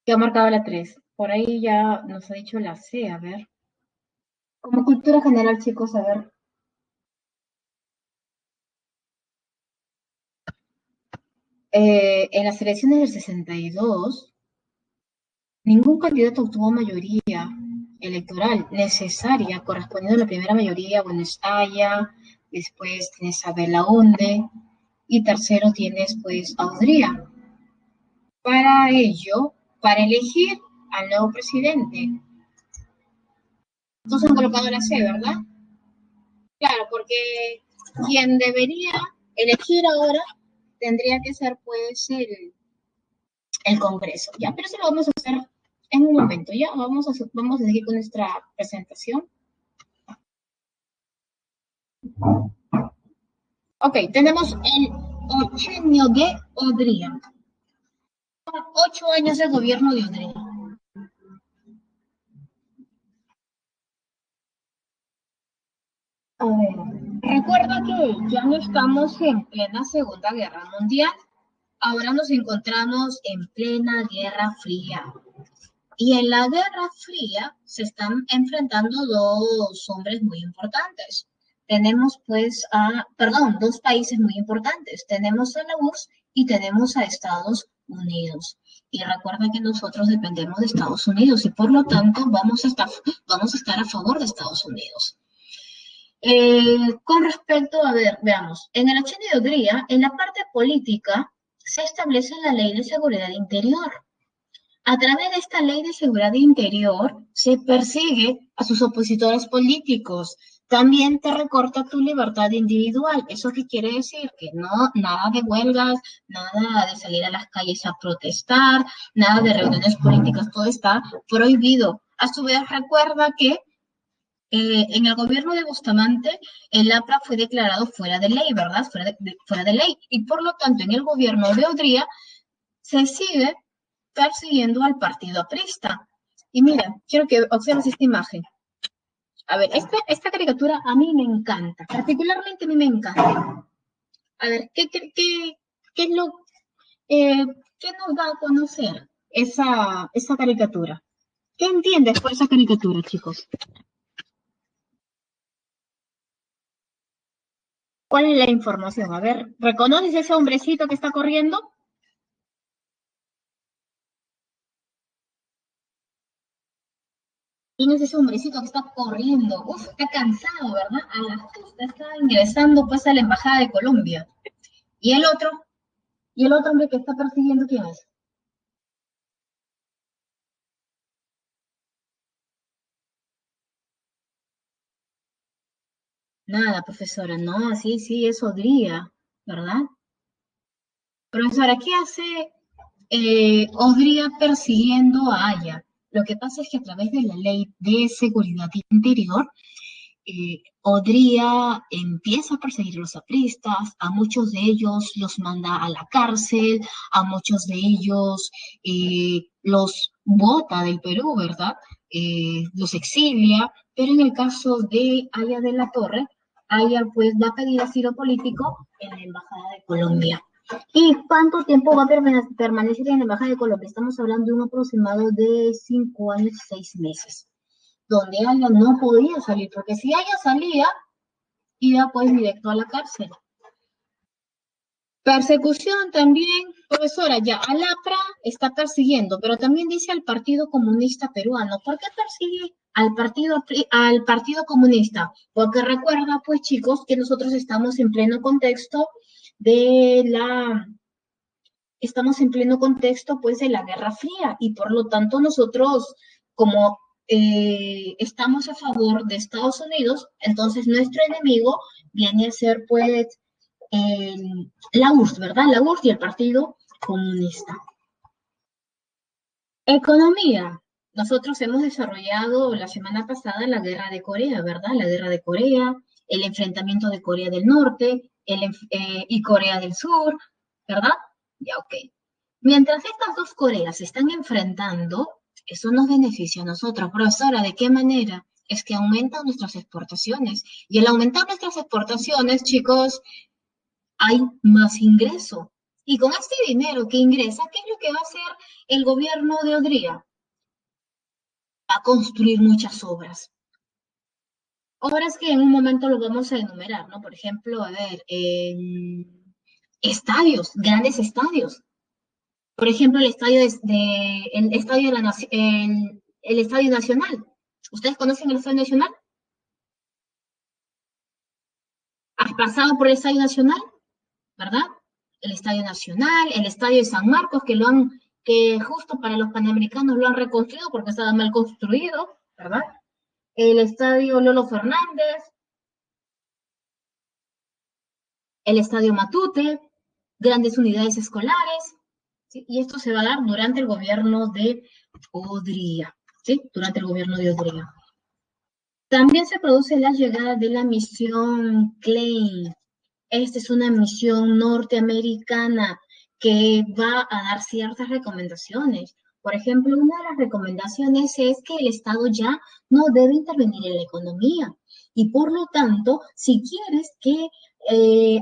ya ha marcado la 3. Por ahí ya nos ha dicho la C, a ver. Como cultura general, chicos, a ver. En las elecciones del 62, ningún candidato obtuvo mayoría electoral necesaria, correspondiendo a la primera mayoría, bueno, es Aya, después tienes a Belaunde, y tercero tienes, pues, a Udría. Para ello, para elegir al nuevo presidente, entonces han colocado la C, ¿verdad? Claro, porque quien debería elegir ahora tendría que ser, pues, el Congreso, ¿ya? Pero eso lo vamos a hacer en un momento, ¿ya? Vamos a seguir con nuestra presentación. Ok, tenemos el ochenio de Odría. 8 años de gobierno de Odría. A ver, recuerda que ya no estamos en plena Segunda Guerra Mundial. Ahora nos encontramos en plena Guerra Fría. Y en la Guerra Fría se están enfrentando dos hombres muy importantes. Tenemos pues perdón, dos países muy importantes. Tenemos a la URSS y tenemos a Estados Unidos. Y recuerda que nosotros dependemos de Estados Unidos y por lo tanto vamos a estar a favor de Estados Unidos. Con respecto, a ver, veamos, en el Ochenio de Hungría, en la parte política, se establece la Ley de Seguridad Interior. A través de esta ley de seguridad interior se persigue a sus opositores políticos. También te recorta tu libertad individual. ¿Eso qué quiere decir? Que no, nada de huelgas, nada de salir a las calles a protestar, nada de reuniones políticas, todo está prohibido. A su vez, recuerda que en el gobierno de Bustamante, el APRA fue declarado fuera de ley, ¿verdad? Fuera de ley. Y por lo tanto, en el gobierno de Odría se sigue persiguiendo al partido aprista. Y mira, quiero que observes esta imagen. A ver, esta caricatura a mí me encanta, particularmente a mí me encanta. A ver, qué es eh, qué nos da a conocer esa caricatura? ¿Qué entiendes por esa caricatura, chicos? ¿Cuál es la información? A ver, ¿reconoces ese hombrecito que está corriendo? ¿Quién es ese hombrecito que está corriendo? Uf, está cansado, ¿verdad? A la justa está ingresando pues a la Embajada de Colombia. ¿Y el otro? ¿Y el otro hombre que está persiguiendo quién es? Nada, profesora, no, sí, sí, es Odría, ¿verdad? Profesora, ¿qué hace Odría persiguiendo a Aya? Lo que pasa es que a través de la Ley de Seguridad Interior, Odría empieza a perseguir a los apristas, a muchos de ellos los manda a la cárcel, a muchos de ellos los bota del Perú, ¿verdad? Los exilia, pero en el caso de Aya de la Torre, Aya pues va a pedir asilo político en la Embajada de Colombia. ¿Y cuánto tiempo va a permanecer en la Embajada de Colombia? Estamos hablando de un aproximado de 5 años, 6 meses donde Aya no podía salir, porque si Aya salía, iba pues directo a la cárcel. Persecución también, profesora, ya Alapra está persiguiendo, pero también dice al Partido Comunista Peruano. ¿Por qué persigue al partido Comunista? Porque recuerda, pues chicos, que nosotros estamos en pleno contexto de la estamos en pleno contexto pues de la Guerra Fría y por lo tanto nosotros como estamos a favor de Estados Unidos, entonces nuestro enemigo viene a ser pues la URSS, ¿verdad? La URSS y el Partido Comunista. Economía. Nosotros hemos desarrollado la semana pasada la guerra de Corea, ¿verdad? La guerra de Corea, el enfrentamiento de Corea del Norte y Corea del Sur, ¿verdad? Ya, ok. Mientras estas dos Coreas se están enfrentando, eso nos beneficia a nosotros. Profesora, ¿de qué manera? Es que aumentan nuestras exportaciones. Y al aumentar nuestras exportaciones, chicos, hay más ingreso. Y con este dinero que ingresa, ¿qué es lo que va a hacer el gobierno de Odría? Va a construir muchas obras. Obras que en un momento lo vamos a enumerar, ¿no? Por ejemplo, a ver, estadios, grandes estadios. Por ejemplo, el estadio el Estadio Nacional. ¿Ustedes conocen el Estadio Nacional? ¿Has pasado por el Estadio Nacional? ¿Verdad? El Estadio Nacional, el Estadio de San Marcos, que justo para los panamericanos lo han reconstruido porque estaba mal construido, ¿verdad? El Estadio Lolo Fernández, el Estadio Matute, grandes unidades escolares, ¿sí? Y esto se va a dar durante el gobierno de Odría, ¿sí? Durante el gobierno de Odría. También se produce la llegada de la misión Klein. Esta es una misión norteamericana que va a dar ciertas recomendaciones. Por ejemplo, una de las recomendaciones es que el Estado ya no debe intervenir en la economía. Y por lo tanto, si quieres que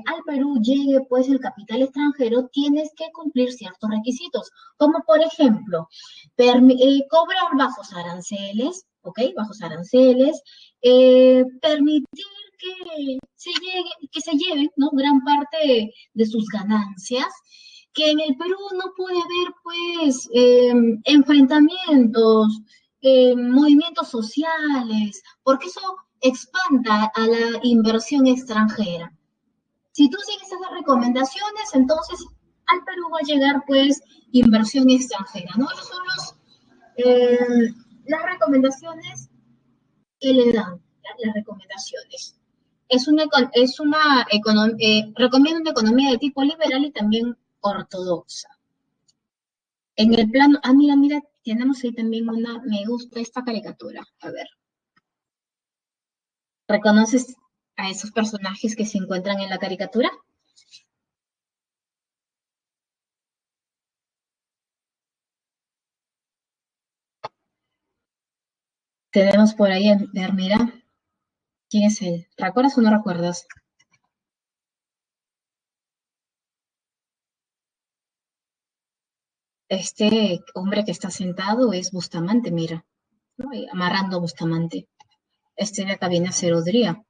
al Perú llegue pues el capital extranjero, tienes que cumplir ciertos requisitos, como por ejemplo, cobrar bajos aranceles, ¿ok? Bajos aranceles, permitir que se lleven, ¿no? Gran parte de sus ganancias, que en el Perú no puede haber, pues, enfrentamientos, movimientos sociales, porque eso expanda a la inversión extranjera. Si tú sigues esas recomendaciones, entonces al Perú va a llegar, pues, inversión extranjera, ¿no? Esas son las recomendaciones que le dan, las recomendaciones. Recomienda una economía de tipo liberal y también ortodoxa. En el plano, mira, tenemos ahí también me gusta esta caricatura. A ver, ¿reconoces a esos personajes que se encuentran en la caricatura? Tenemos por ahí, a ver, mira, ¿quién es él? ¿Recuerdas o no recuerdas? Este hombre que está sentado es Bustamante, mira, ¿no? Y amarrando a Bustamante. Este de acá viene a ser Odría.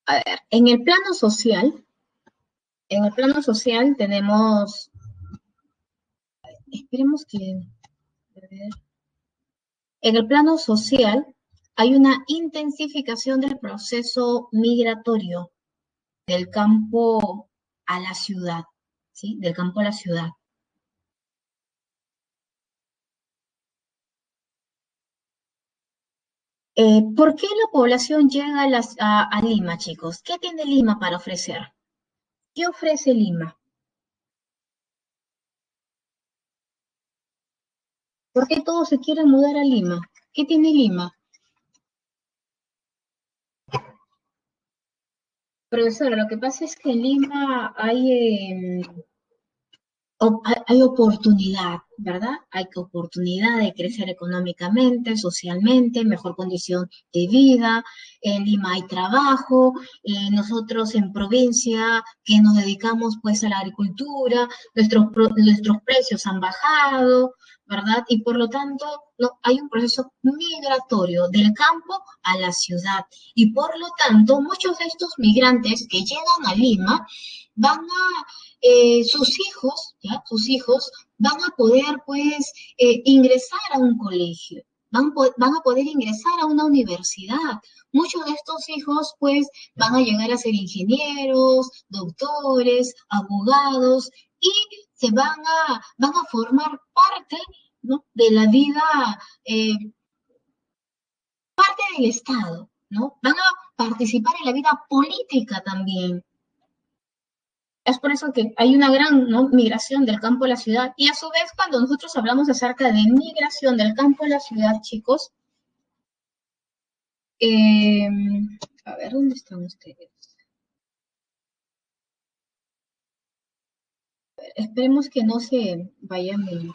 A ver, en el plano social tenemos, esperemos que, a ver, en el plano social hay una intensificación del proceso migratorio del campo a la ciudad, ¿sí? Del campo a la ciudad. ¿Por qué la población llega a Lima, chicos? ¿Qué tiene Lima para ofrecer? ¿Qué ofrece Lima? ¿Por qué todos se quieren mudar a Lima? ¿Qué tiene Lima? Profesora, lo que pasa es que en Lima hay oportunidad, ¿verdad? Hay oportunidad de crecer económicamente, socialmente, mejor condición de vida. En Lima hay trabajo. Nosotros en provincia que nos dedicamos pues a la agricultura, nuestros precios han bajado, ¿verdad? Y por lo tanto no, hay un proceso migratorio del campo a la ciudad. Y por lo tanto, muchos de estos migrantes que llegan a Lima van a sus hijos, ¿ya? Sus hijos van a poder, pues, ingresar a un colegio, van a poder ingresar a una universidad. Muchos de estos hijos, pues, van a llegar a ser ingenieros, doctores, abogados y van a formar parte, ¿no? De la vida, eh, parte del Estado, ¿no? Van a participar en la vida política también. Es por eso que hay una gran, ¿no?, migración del campo a la ciudad. Y a su vez, cuando nosotros hablamos acerca de migración del campo a la ciudad, chicos, eh, a ver, ¿dónde están ustedes? Esperemos que no se vayan de...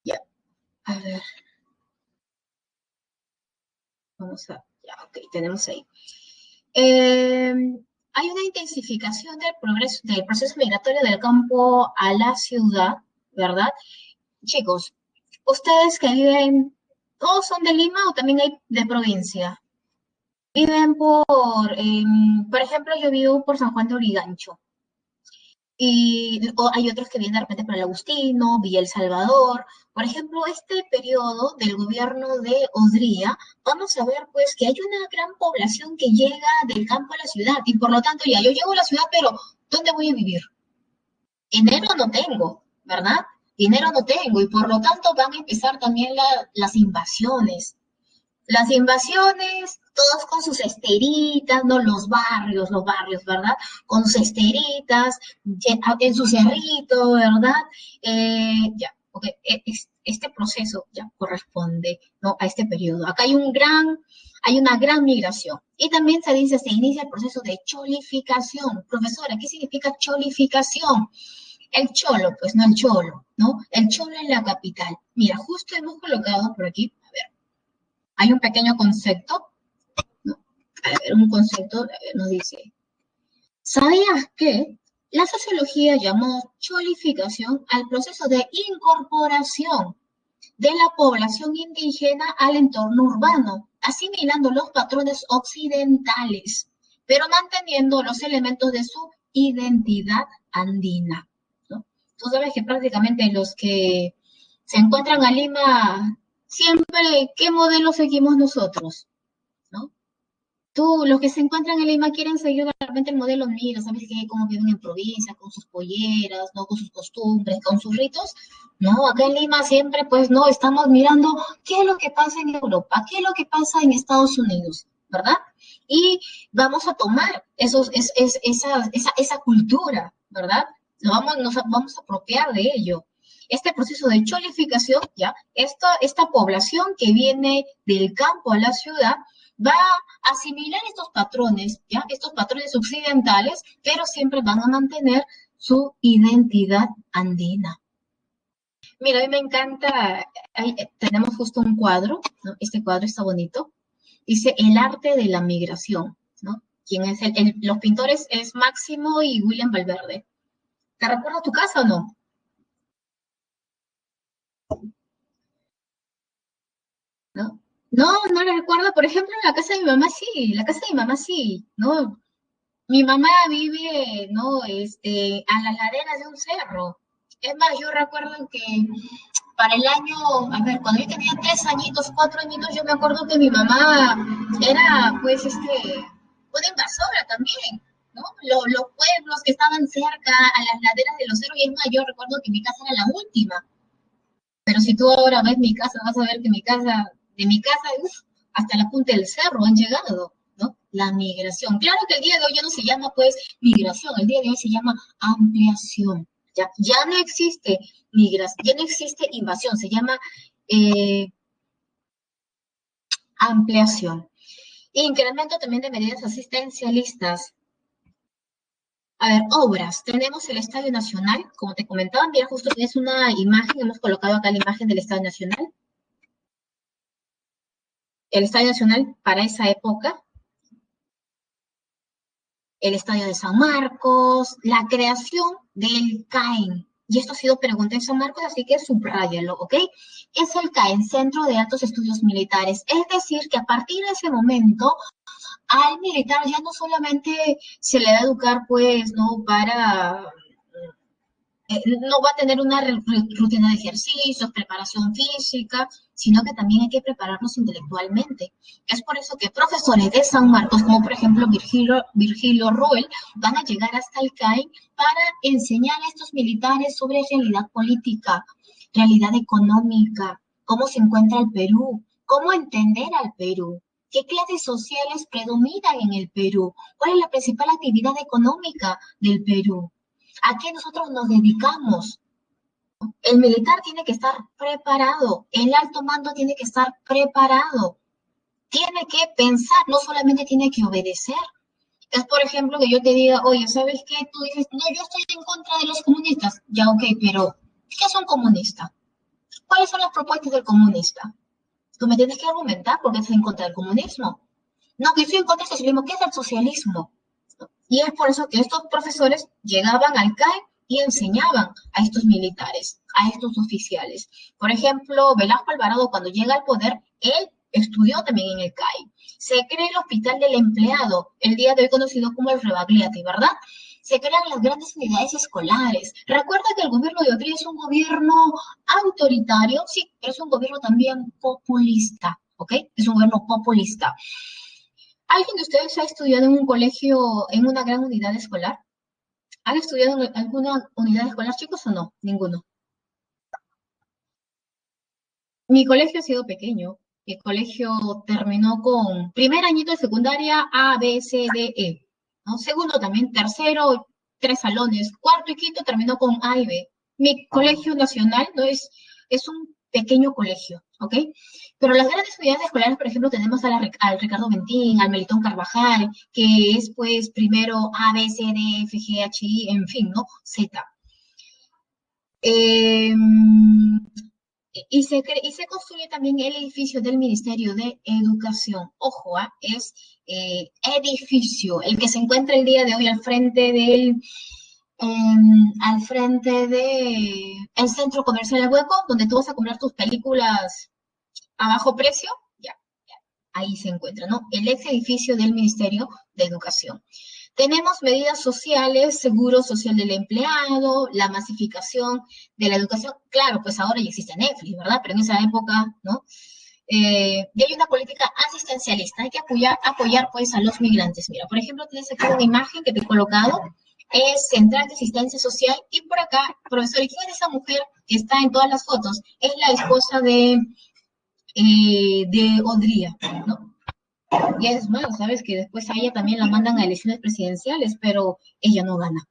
Ya, a ver, vamos a... Ya, ok, tenemos ahí. Eh, hay una intensificación del proceso migratorio del campo a la ciudad, ¿verdad? Chicos, ustedes que viven, ¿todos son de Lima o también hay de provincia? Viven por ejemplo, yo vivo por San Juan de Origancho. Y hay otros que vienen de repente por el Agustino, Villa El Salvador. Por ejemplo, este periodo del gobierno de Odría, vamos a ver pues que hay una gran población que llega del campo a la ciudad y por lo tanto ya yo llego a la ciudad, pero ¿dónde voy a vivir? Dinero no tengo, ¿verdad? Dinero no tengo y por lo tanto van a empezar también las invasiones. Las invasiones, todos con sus esteritas, ¿no? Los barrios, ¿verdad? Con sus esteritas, en su cerrito, ¿verdad? Ya, ok, este proceso ya corresponde, ¿no?, a este periodo. Acá hay una gran migración. Y también se dice, se inicia el proceso de cholificación. Profesora, ¿qué significa cholificación? El cholo, pues no el cholo, ¿no? El cholo en la capital. Mira, justo hemos colocado por aquí, a ver, hay un pequeño concepto, ¿no? A ver, un concepto, a ver, nos dice, ¿sabías que la sociología llamó cholificación al proceso de incorporación de la población indígena al entorno urbano, asimilando los patrones occidentales, pero manteniendo los elementos de su identidad andina, ¿no? Tú sabes que prácticamente los que se encuentran a Lima, siempre, ¿qué modelo seguimos nosotros? ¿No? Tú, los que se encuentran en Lima quieren seguir realmente el modelo mío, ¿sabes qué? Cómo viven en provincia, con sus polleras, ¿no? Con sus costumbres, con sus ritos. No, acá en Lima siempre, pues, no, estamos mirando qué es lo que pasa en Europa, qué es lo que pasa en Estados Unidos, ¿verdad? Y vamos a tomar esa cultura, ¿verdad? Nos vamos a apropiar de ello. Este proceso de cholificación, ¿ya? Esta población que viene del campo a la ciudad, va a asimilar estos patrones, ¿ya? Estos patrones occidentales, pero siempre van a mantener su identidad andina. Mira, a mí me encanta, tenemos justo un cuadro, ¿no? Este cuadro está bonito. Dice El arte de la migración, ¿no? ¿Quién es los pintores? Es Máximo y William Valverde. ¿Te recuerda tu casa o no? ¿No? No, no lo recuerdo. Por ejemplo, en la casa de mi mamá sí, la casa de mi mamá sí, ¿no? Mi mamá vive, ¿no? A las laderas de un cerro. Es más, yo recuerdo que para el año, a ver, cuando yo tenía 3 añitos, 4 añitos, yo me acuerdo que mi mamá era, pues, una invasora también, ¿no? Los pueblos que estaban cerca, a las laderas de los cerros, y es más, yo recuerdo que mi casa era la última. Pero si tú ahora ves mi casa, vas a ver que de mi casa, uf, hasta la punta del cerro han llegado, ¿no? La migración. Claro que el día de hoy ya no se llama, pues, migración, el día de hoy se llama ampliación. Ya no existe migración, ya no existe invasión, se llama eh, ampliación. Incremento también de medidas asistencialistas. A ver, obras. Tenemos el Estadio Nacional, como te comentaba, mira, justo tienes una imagen, hemos colocado acá la imagen del Estadio Nacional. El Estadio Nacional para esa época, el Estadio de San Marcos, la creación del CAEN. Y esto ha sido pregunta en San Marcos, así que subráyalo, ¿ok? Es el CAEN, Centro de Altos Estudios Militares. Es decir, que a partir de ese momento al militar ya no solamente se le va a educar, pues, ¿no? No va a tener una rutina de ejercicios, preparación física, sino que también hay que prepararnos intelectualmente. Es por eso que profesores de San Marcos, como por ejemplo Virgilio Roel, van a llegar hasta el CAI para enseñar a estos militares sobre realidad política, realidad económica, cómo se encuentra el Perú, cómo entender al Perú. ¿Qué clases sociales predominan en el Perú? ¿Cuál es la principal actividad económica del Perú? ¿A qué nosotros nos dedicamos? El militar tiene que estar preparado, el alto mando tiene que estar preparado, tiene que pensar, no solamente tiene que obedecer. Es, por ejemplo, que yo te diga, oye, ¿sabes qué? Tú dices, no, yo estoy en contra de los comunistas. Ya, ok, pero ¿qué es un comunista? ¿Cuáles son las propuestas del comunista? Tú me tienes que argumentar porque estás en contra del comunismo. No, que yo estoy en contra del socialismo. ¿Qué es el socialismo? Y es por eso que estos profesores llegaban al CAE y enseñaban a estos militares, a estos oficiales. Por ejemplo, Velasco Alvarado, cuando llega al poder, él estudió también en el CAE. Se crea el Hospital del Empleado, el día de hoy conocido como el Rebagliati, ¿verdad? Se crean las grandes unidades escolares. Recuerda que el gobierno de Odría es un gobierno autoritario, sí, pero es un gobierno también populista, ¿ok? Es un gobierno populista. ¿Alguien de ustedes ha estudiado en un colegio, en una gran unidad escolar? ¿Han estudiado en alguna unidad escolar, chicos, o no? Ninguno. Mi colegio ha sido pequeño. Mi colegio terminó con primer añito de secundaria A, B, C, D, E. ¿No? Segundo también, tercero, 3 salones. Cuarto y quinto terminó con A y B. Mi colegio nacional no es un pequeño colegio, ¿ok? Pero las grandes unidades escolares, por ejemplo, tenemos al Ricardo Bentín, al Melitón Carvajal, que es pues primero A, B, C, D, F, G, H, I, en fin, ¿no? Z. Eh, y se construye también el edificio del Ministerio de Educación. Ojo, es edificio, el que se encuentra el día de hoy al frente de el Centro Comercial El Hueco, donde tú vas a comprar tus películas a bajo precio. Ya, ya, ahí se encuentra, ¿no? El ex edificio del Ministerio de Educación. Tenemos medidas sociales, seguro social del empleado, la masificación de la educación. Claro, pues ahora ya existe Netflix, ¿verdad? Pero en esa época, ¿no? Y hay una política asistencialista. Hay que apoyar pues a los migrantes. Mira, por ejemplo, tienes aquí una imagen que te he colocado. Es Central de Asistencia Social. Y por acá, profesor, ¿y quién es esa mujer que está en todas las fotos? Es la esposa de Odría, ¿no? Y es más, sabes que después a ella también la mandan a elecciones presidenciales, pero ella no gana.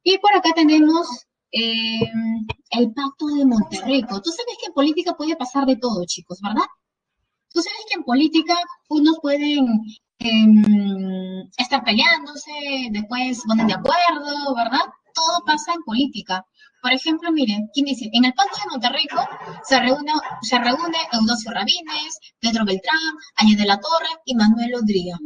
Y por acá tenemos eh, el Pacto de Monterrico. Tú sabes que en política puede pasar de todo, chicos, ¿verdad? Tú sabes que en política unos pueden estar peleándose, después ponen de acuerdo, ¿verdad? Todo pasa en política. Por ejemplo, miren, ¿quién dice? En el Pacto de Monterrico se reúne Eudosio Rabines, Pedro Beltrán, Añez de la Torre y Manuel Odría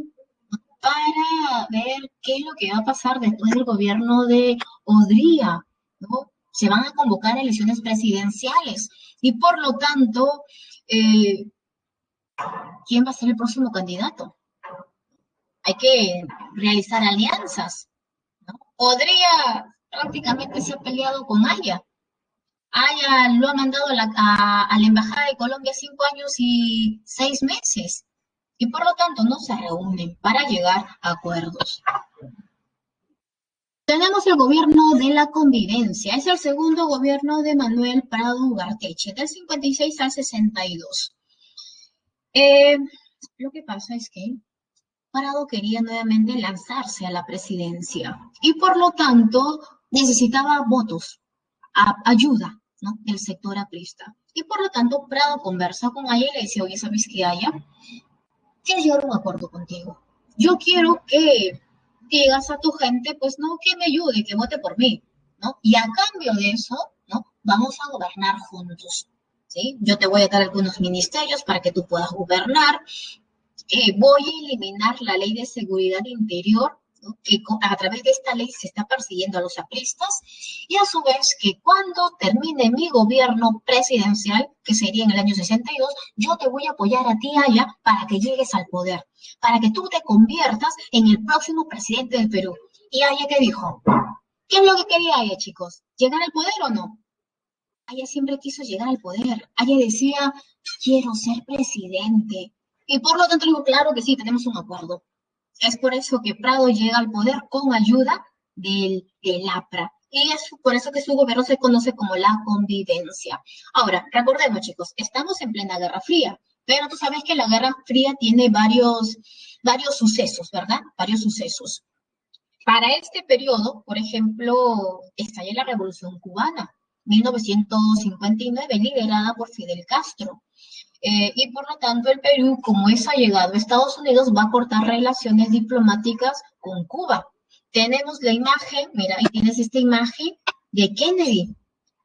para ver qué es lo que va a pasar después del gobierno de Odría, ¿no? Se van a convocar elecciones presidenciales y por lo tanto, eh, ¿quién va a ser el próximo candidato? Hay que realizar alianzas, ¿no? Odría prácticamente se ha peleado con Aya. Aya lo ha mandado a la Embajada de Colombia 5 años y 6 meses y por lo tanto no se reúnen para llegar a acuerdos. Tenemos el gobierno de la convivencia. Es el segundo gobierno de Manuel Prado Ugarteche, del 56 al 62. Eh, lo que pasa es que Prado quería nuevamente lanzarse a la presidencia y por lo tanto necesitaba votos, ayuda, ¿no?, del sector aprista. Y por lo tanto Prado conversa con ella y le dice, oye, ¿sabes qué, Aya? Quiero llegar a un acuerdo contigo. Yo quiero que digas a tu gente, pues no, que me ayude, que vote por mí, ¿no? Y a cambio de eso, ¿no? Vamos a gobernar juntos, ¿sí? Yo te voy a dar algunos ministerios para que tú puedas gobernar. Voy a eliminar la ley de seguridad interior, ¿no?, que a través de esta ley se está persiguiendo a los apristas, y a su vez que cuando termine mi gobierno presidencial, que sería en el año 62, yo te voy a apoyar a ti, Aya, para que llegues al poder, para que tú te conviertas en el próximo presidente del Perú. ¿Y Aya qué dijo? ¿Qué es lo que quería Aya, chicos? ¿Llegar al poder o no? Ella siempre quiso llegar al poder. Ella decía, quiero ser presidente. Y por lo tanto digo, claro que sí, tenemos un acuerdo. Es por eso que Prado llega al poder con ayuda del APRA. Y es por eso que su gobierno se conoce como la convivencia. Ahora, recordemos, chicos, estamos en plena Guerra Fría, pero tú sabes que la Guerra Fría tiene varios sucesos, ¿verdad? Varios sucesos. Para este periodo, por ejemplo, estalla la Revolución Cubana, 1959, liderada por Fidel Castro. Y por lo tanto, el Perú, como es allegado a Estados Unidos, va a cortar relaciones diplomáticas con Cuba. Tenemos la imagen, mira, ahí tienes esta imagen de Kennedy.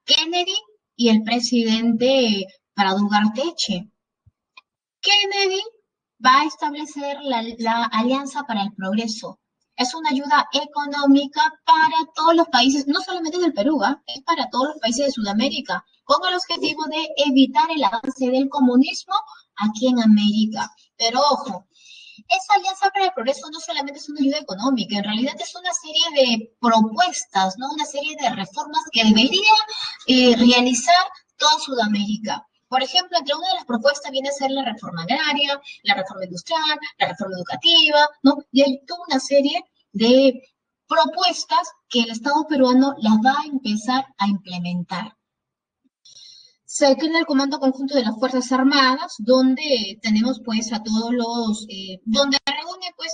Kennedy y el presidente Prado Ugarteche. Kennedy va a establecer la Alianza para el Progreso. Es una ayuda económica para todos los países, no solamente del Perú, es para todos los países de Sudamérica, con el objetivo de evitar el avance del comunismo aquí en América. Pero ojo, esa Alianza para el Progreso no solamente es una ayuda económica, en realidad es una serie de propuestas, ¿no? Una serie de reformas que debería realizar toda Sudamérica. Por ejemplo, entre una de las propuestas viene a ser la reforma agraria, la reforma industrial, la reforma educativa, ¿no? Y hay toda una serie de propuestas que el Estado peruano las va a empezar a implementar. Se crea el Comando Conjunto de las Fuerzas Armadas, donde tenemos pues a todos donde reúne pues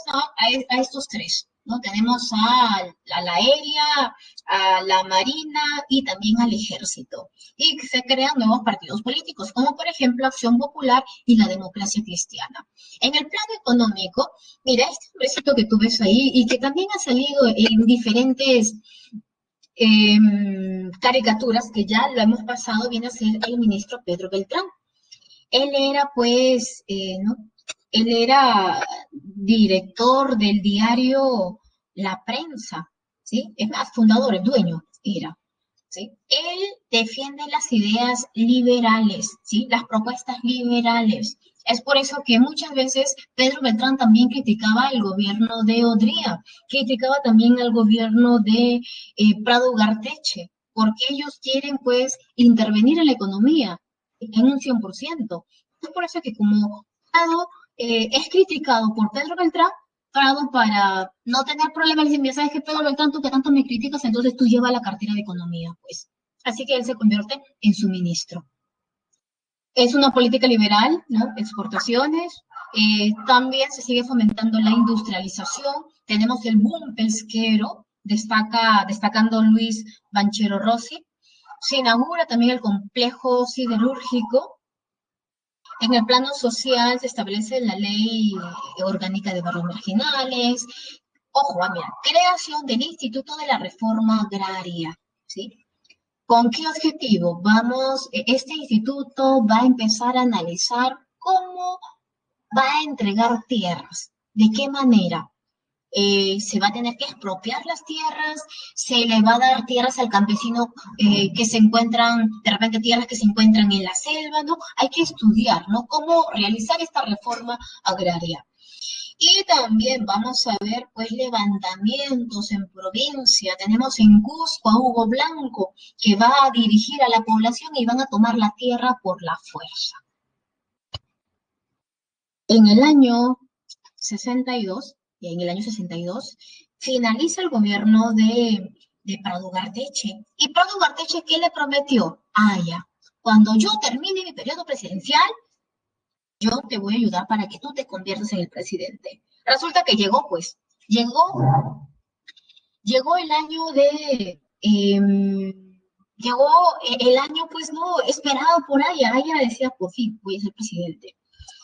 a estos tres, ¿no? Tenemos a la aérea, a la marina y también al ejército. Y se crean nuevos partidos políticos, como por ejemplo Acción Popular y la Democracia Cristiana. En el plano económico, mira, este hombrecito que tú ves ahí y que también ha salido en diferentes caricaturas que ya lo hemos pasado, viene a ser el ministro Pedro Beltrán. Él era, pues, ¿no? Él era director del diario La Prensa, ¿sí? Es más, fundador, el dueño era, ¿sí? Él defiende las ideas liberales, ¿sí? Las propuestas liberales. Es por eso que muchas veces Pedro Beltrán también criticaba el gobierno de Odría, criticaba también al gobierno de Prado Ugarteche, porque ellos quieren pues intervenir en la economía en un 100%. Es por eso que como Prado es criticado por Pedro Beltrán, Prado para no tener problemas, le dice, mira, sabes que Pedro Beltrán, tú que tanto me criticas, entonces tú llevas la cartera de economía, pues. Así que él se convierte en su ministro. Es una política liberal, ¿no? Exportaciones. También se sigue fomentando la industrialización. Tenemos el boom pesquero, destacando Luis Banchero Rossi. Se inaugura también el complejo siderúrgico. En el plano social se establece la ley orgánica de barrios marginales. Ojo, mira, creación del Instituto de la Reforma Agraria, ¿sí? ¿Con qué objetivo? Este instituto va a empezar a analizar cómo va a entregar tierras, de qué manera. Se va a tener que expropiar las tierras, se le va a dar tierras al campesino que se encuentran, de repente tierras que se encuentran en la selva, ¿no? Hay que estudiar, ¿no? Cómo realizar esta reforma agraria. Y también vamos a ver, pues, levantamientos en provincia. Tenemos en Cusco a Hugo Blanco, que va a dirigir a la población y van a tomar la tierra por la fuerza. En el año 62, finaliza el gobierno de Prado Garteche. ¿Y Prado Garteche qué le prometió? Ah, ya, cuando yo termine mi periodo presidencial, yo te voy a ayudar para que tú te conviertas en el presidente. Resulta que llegó, pues, llegó el año llegó el año, pues, no, esperado por Aya. Aya decía, por fin, voy a ser presidente.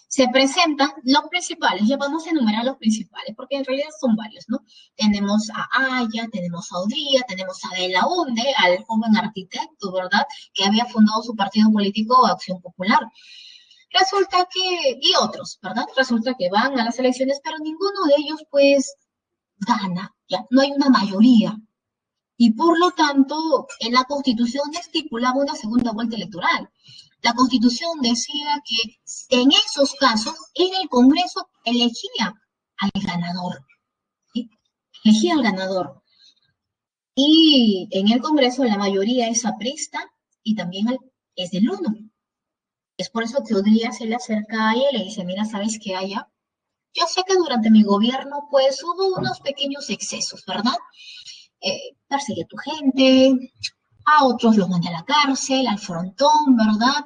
Se presentan los principales, ya vamos a enumerar los principales, porque en realidad son varios, ¿no? Tenemos a Aya, tenemos a Odría, tenemos a Belaunde, al joven arquitecto, ¿verdad? Que había fundado su partido político Acción Popular. Resulta que, y otros, ¿verdad? Resulta que van a las elecciones, pero ninguno de ellos, pues, gana, ¿ya? No hay una mayoría. Y por lo tanto, en la Constitución estipulaba una segunda vuelta electoral. La Constitución decía que en esos casos era el Congreso elegía al ganador, ¿sí? Elegía al ganador. Y en el Congreso la mayoría es aprista y también es del uno. Es por eso que Odría se le acerca a ella y le dice, mira, ¿sabes qué haya? Yo sé que durante mi gobierno pues hubo unos pequeños excesos, ¿verdad? Persigue a tu gente, a otros los mandé a la cárcel, al frontón, ¿verdad?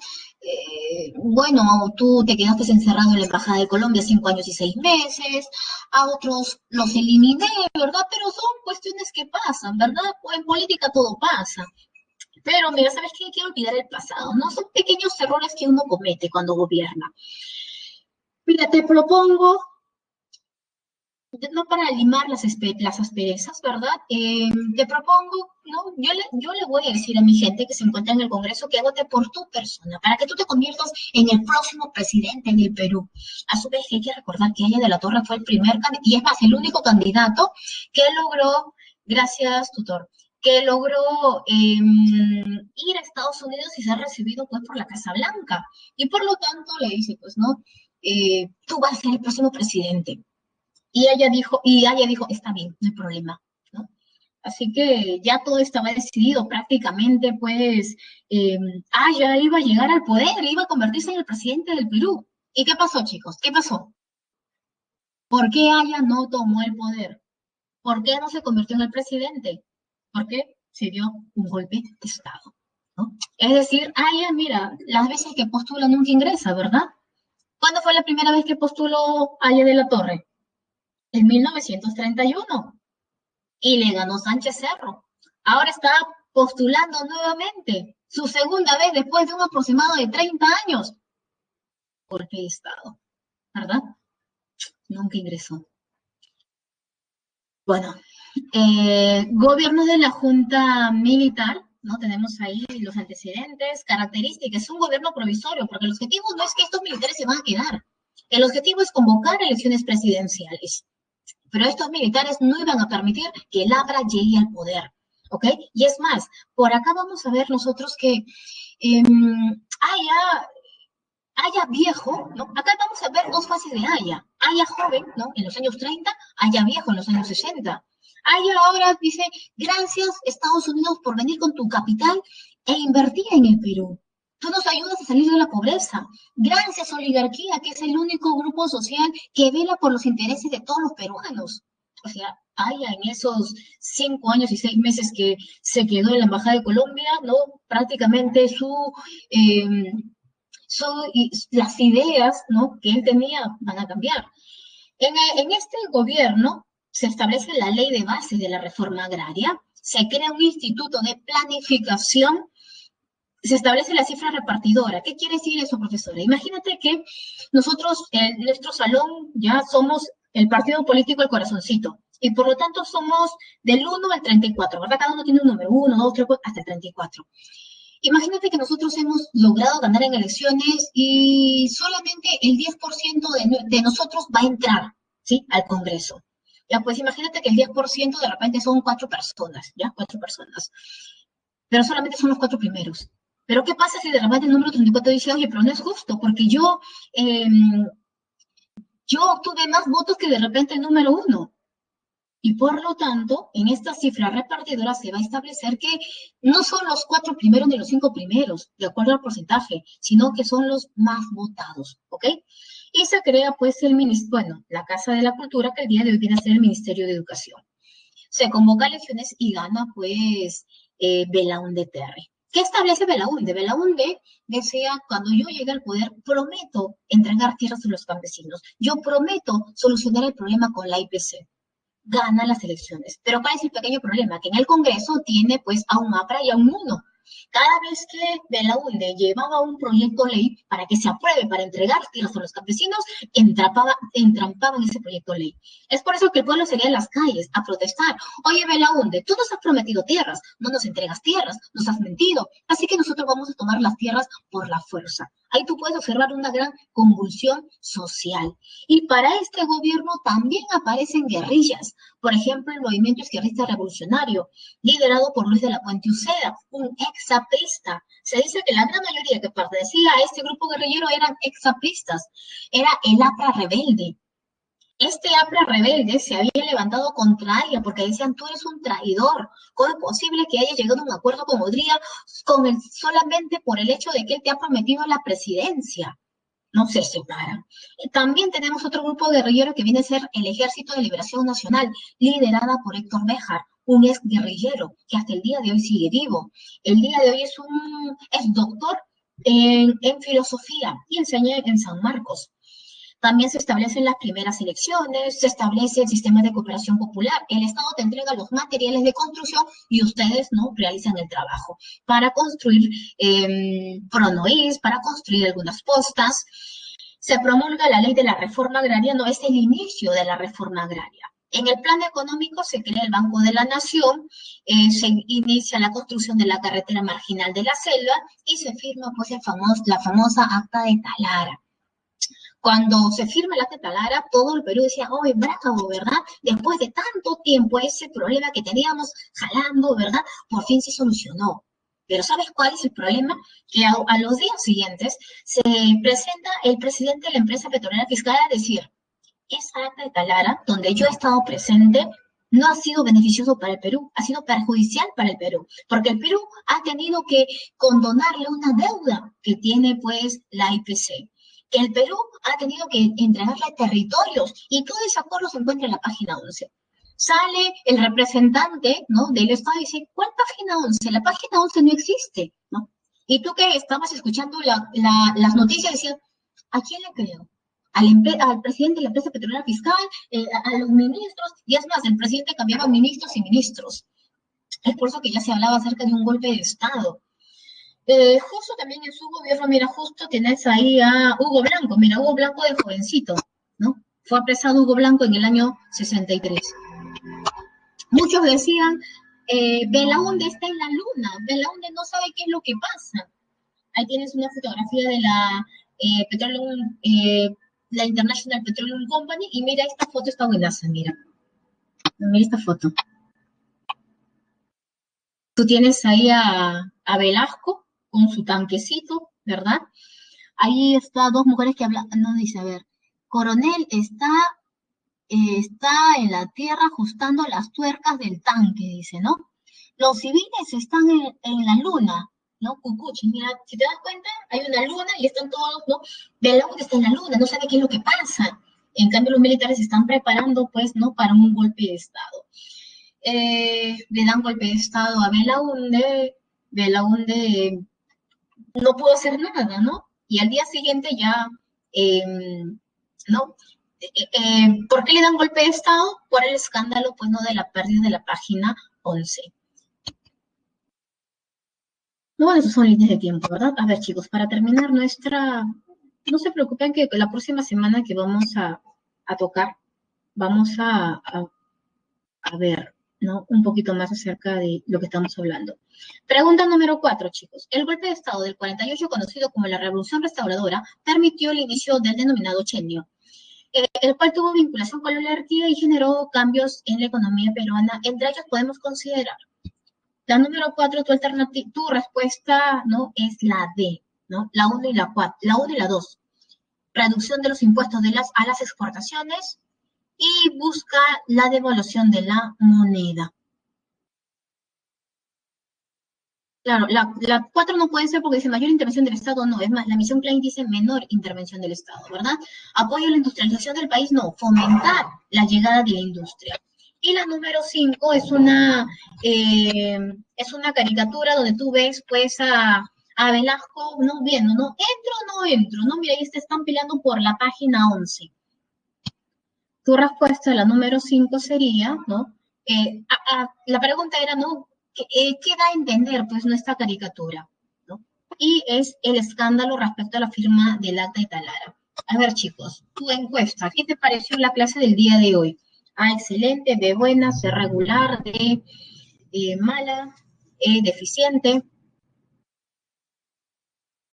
Bueno, tú te quedaste encerrado en la Embajada de Colombia 5 años y 6 meses, a otros los eliminé, ¿verdad? Pero son cuestiones que pasan, ¿verdad? En política todo pasa. Pero mira, ¿sabes qué? Hay que olvidar el pasado, ¿no? Son pequeños errores que uno comete cuando gobierna. Mira, te propongo no para limar las asperezas, ¿verdad? Te propongo, ¿no? Yo le voy a decir a mi gente que se encuentra en el Congreso que vote por tu persona, para que tú te conviertas en el próximo presidente del Perú. A su vez, hay que recordar que Aya de la Torre fue el primer candidato, y es más, el único candidato que logró, gracias, tutor, que logró ir a Estados Unidos y ser recibido pues por la Casa Blanca. Y por lo tanto le dice, pues, ¿no? Tú vas a ser el próximo presidente. Y ella dijo, está bien, no hay problema, ¿no? Así que ya todo estaba decidido, prácticamente, pues, Aya iba a llegar al poder, iba a convertirse en el presidente del Perú. ¿Y qué pasó, chicos? ¿Qué pasó? ¿Por qué Aya no tomó el poder? ¿Por qué no se convirtió en el presidente? Porque se dio un golpe de Estado, ¿no? Es decir, Aya, mira, las veces que postula nunca ingresa, ¿verdad? ¿Cuándo fue la primera vez que postuló Aya de la Torre? En 1931. Y le ganó Sánchez Cerro. Ahora está postulando nuevamente, su segunda vez después de un aproximado de 30 años. Golpe de Estado, ¿verdad? Nunca ingresó. Bueno, gobierno de la Junta Militar, ¿no? Tenemos ahí los antecedentes, características, es un gobierno provisorio, porque el objetivo no es que estos militares se van a quedar, el objetivo es convocar elecciones presidenciales. Pero estos militares no iban a permitir que el APRA llegue al poder, ¿ok? Y es más, por acá vamos a ver nosotros que haya viejo, ¿no? Acá vamos a ver dos fases de Haya joven, ¿no? En los años 30, Haya viejo en los años 60. Haya ahora dice, gracias Estados Unidos por venir con tu capital e invertir en el Perú. Tú nos ayudas a salir de la pobreza. Gracias oligarquía, que es el único grupo social que vela por los intereses de todos los peruanos. O sea, Haya en esos 5 años y 6 meses que se quedó en la Embajada de Colombia, ¿no? Prácticamente eh, las ideas, ¿no?, que él tenía van a cambiar. En este gobierno se establece la ley de base de la reforma agraria, se crea un instituto de planificación, se establece la cifra repartidora. ¿Qué quiere decir eso, profesora? Imagínate que nosotros en nuestro salón ya somos el partido político El Corazoncito, y por lo tanto somos del 1 al 34, ¿verdad? Cada uno tiene un número, 1, 2, 3, 4, hasta el 34. Imagínate que nosotros hemos logrado ganar en elecciones y solamente el 10% de nosotros va a entrar, ¿sí?, al Congreso. Ya, pues imagínate que el 10% de repente son 4 personas, ¿ya? 4 personas. Pero solamente son los 4 primeros. Pero ¿qué pasa si de repente el número 34 dice, oye, pero no es justo, porque eh, yo obtuve más votos que de repente el número 1? Y por lo tanto, en esta cifra repartidora se va a establecer que no son los 4 primeros ni los 5 primeros, de acuerdo al porcentaje, sino que son los más votados, ¿ok? Y se crea pues la Casa de la Cultura, que el día de hoy viene a ser el Ministerio de Educación. Se convoca elecciones y gana, pues, Belaúnde Terry. ¿Qué establece Belaúnde? Belaúnde decía, cuando yo llegue al poder, prometo entregar tierras a los campesinos. Yo prometo solucionar el problema con la IPC. Gana las elecciones. Pero ¿cuál es el pequeño problema? Que en el Congreso tiene pues a un APRA y a un UNO. Cada vez que Belaúnde llevaba un proyecto de ley para que se apruebe, para entregar tierras a los campesinos, entrampaban ese proyecto de ley. Es por eso que el pueblo salía a las calles a protestar. Oye, Belaúnde, tú nos has prometido tierras, no nos entregas tierras, nos has mentido, así que nosotros vamos a tomar las tierras por la fuerza. Ahí tú puedes observar una gran convulsión social. Y para este gobierno también aparecen guerrillas. Por ejemplo, el movimiento izquierdista revolucionario, liderado por Luis de la Puente Uceda, un exaprista. Se dice que la gran mayoría que pertenecía a este grupo guerrillero eran exapristas. Era el APRA rebelde. Este APRA rebelde se había levantado contra ella porque decían, tú eres un traidor. ¿Cómo es posible que haya llegado a un acuerdo con Odría solamente por el hecho de que él te ha prometido la presidencia? No se separan. También tenemos otro grupo guerrillero que viene a ser el Ejército de Liberación Nacional, liderada por Héctor Béjar, un ex guerrillero que hasta el día de hoy sigue vivo. El día de hoy es doctor en filosofía y enseña en San Marcos. También se establecen las primeras elecciones, se establece el sistema de cooperación popular. El Estado te entrega los materiales de construcción y ustedes no realizan el trabajo para construir pronoís, para construir algunas postas. Se promulga la ley de la reforma agraria, no es el inicio de la reforma agraria. En el plan económico se crea el Banco de la Nación, se inicia la construcción de la carretera marginal de la selva y se firma pues la famosa Acta de Talara. Cuando se firma el Acta de Talara, todo el Perú decía, ¡oh, bravo!, ¿verdad? Después de tanto tiempo, ese problema que teníamos jalando, ¿verdad? Por fin se solucionó. Pero ¿sabes cuál es el problema? Que a los días siguientes se presenta el presidente de la empresa petrolera fiscal a decir, esa Acta de Talara, donde yo he estado presente, no ha sido beneficioso para el Perú, ha sido perjudicial para el Perú, porque el Perú ha tenido que condonarle una deuda que tiene pues la IPC. Que el Perú ha tenido que entregarle territorios y todo ese acuerdo se encuentra en la página 11. Sale el representante, ¿no?, del Estado y dice, ¿cuál página 11? La página 11 no existe, ¿no? Y tú que estabas escuchando las noticias decías, ¿a quién le creo? Al presidente de la empresa petrolera fiscal, a los ministros, y es más, el presidente cambiaba ministros y ministros. Es por eso que ya se hablaba acerca de un golpe de Estado. Justo también en su gobierno, mira, justo tienes ahí a Hugo Blanco, mira, Hugo Blanco de jovencito, ¿no? Fue apresado Hugo Blanco en el año 63. Muchos decían, Belaúnde está en la luna, Belaúnde no sabe qué es lo que pasa. Ahí tienes una fotografía de la International Petroleum Company, y mira, esta foto está buenaza, mira esta foto. Tú tienes ahí a Velasco con su tanquecito, ¿verdad? Ahí está dos mujeres que hablan, no dice, a ver, Coronel está en la tierra ajustando las tuercas del tanque, dice, ¿no? Los civiles están en la luna, ¿no? Cucuchi, mira, si te das cuenta, hay una luna y están todos, ¿no? Belaúnde está en la luna, no sabe qué es lo que pasa. En cambio, los militares se están preparando, pues, ¿no?, para un golpe de Estado. Le dan golpe de Estado a Belaúnde no pudo hacer nada, ¿no? Y al día siguiente ya, ¿no? ¿Por qué le dan golpe de Estado? Por el escándalo, pues, ¿no?, de la pérdida de la página 11. No, esos son líneas de tiempo, ¿verdad? A ver, chicos, para terminar no se preocupen que la próxima semana que vamos a tocar, vamos a ver, ¿no?, un poquito más acerca de lo que estamos hablando. Pregunta número 4, chicos. El golpe de Estado del 48, conocido como la Revolución Restauradora, permitió el inicio del denominado Chenio, el cual tuvo vinculación con la oligarquía y generó cambios en la economía peruana. Entre ellos podemos considerar la número 4, tu respuesta, ¿no?, es la D, ¿no? La 1 y la 4, la 1 y la 2. Reducción de los impuestos a las exportaciones y busca la devaluación de la moneda. Claro, la 4 no puede ser porque dice mayor intervención del Estado, no. Es más, la misión Klein dice menor intervención del Estado, ¿verdad? Apoyo a la industrialización del país, no. Fomentar la llegada de la industria. Y la número 5 es una caricatura donde tú ves pues a Velasco, no viendo, ¿no? ¿Entro o no entro? No, mira, ahí se están peleando por la página 11. Tu respuesta a la número 5 sería, ¿no? La pregunta era, ¿no? ¿Qué da a entender, pues, nuestra caricatura? ¿No? Y es el escándalo respecto a la firma del acta de Talara. A ver, chicos, tu encuesta, ¿qué te pareció la clase del día de hoy? A, excelente, B, buena, C, regular, D, mala, E, deficiente.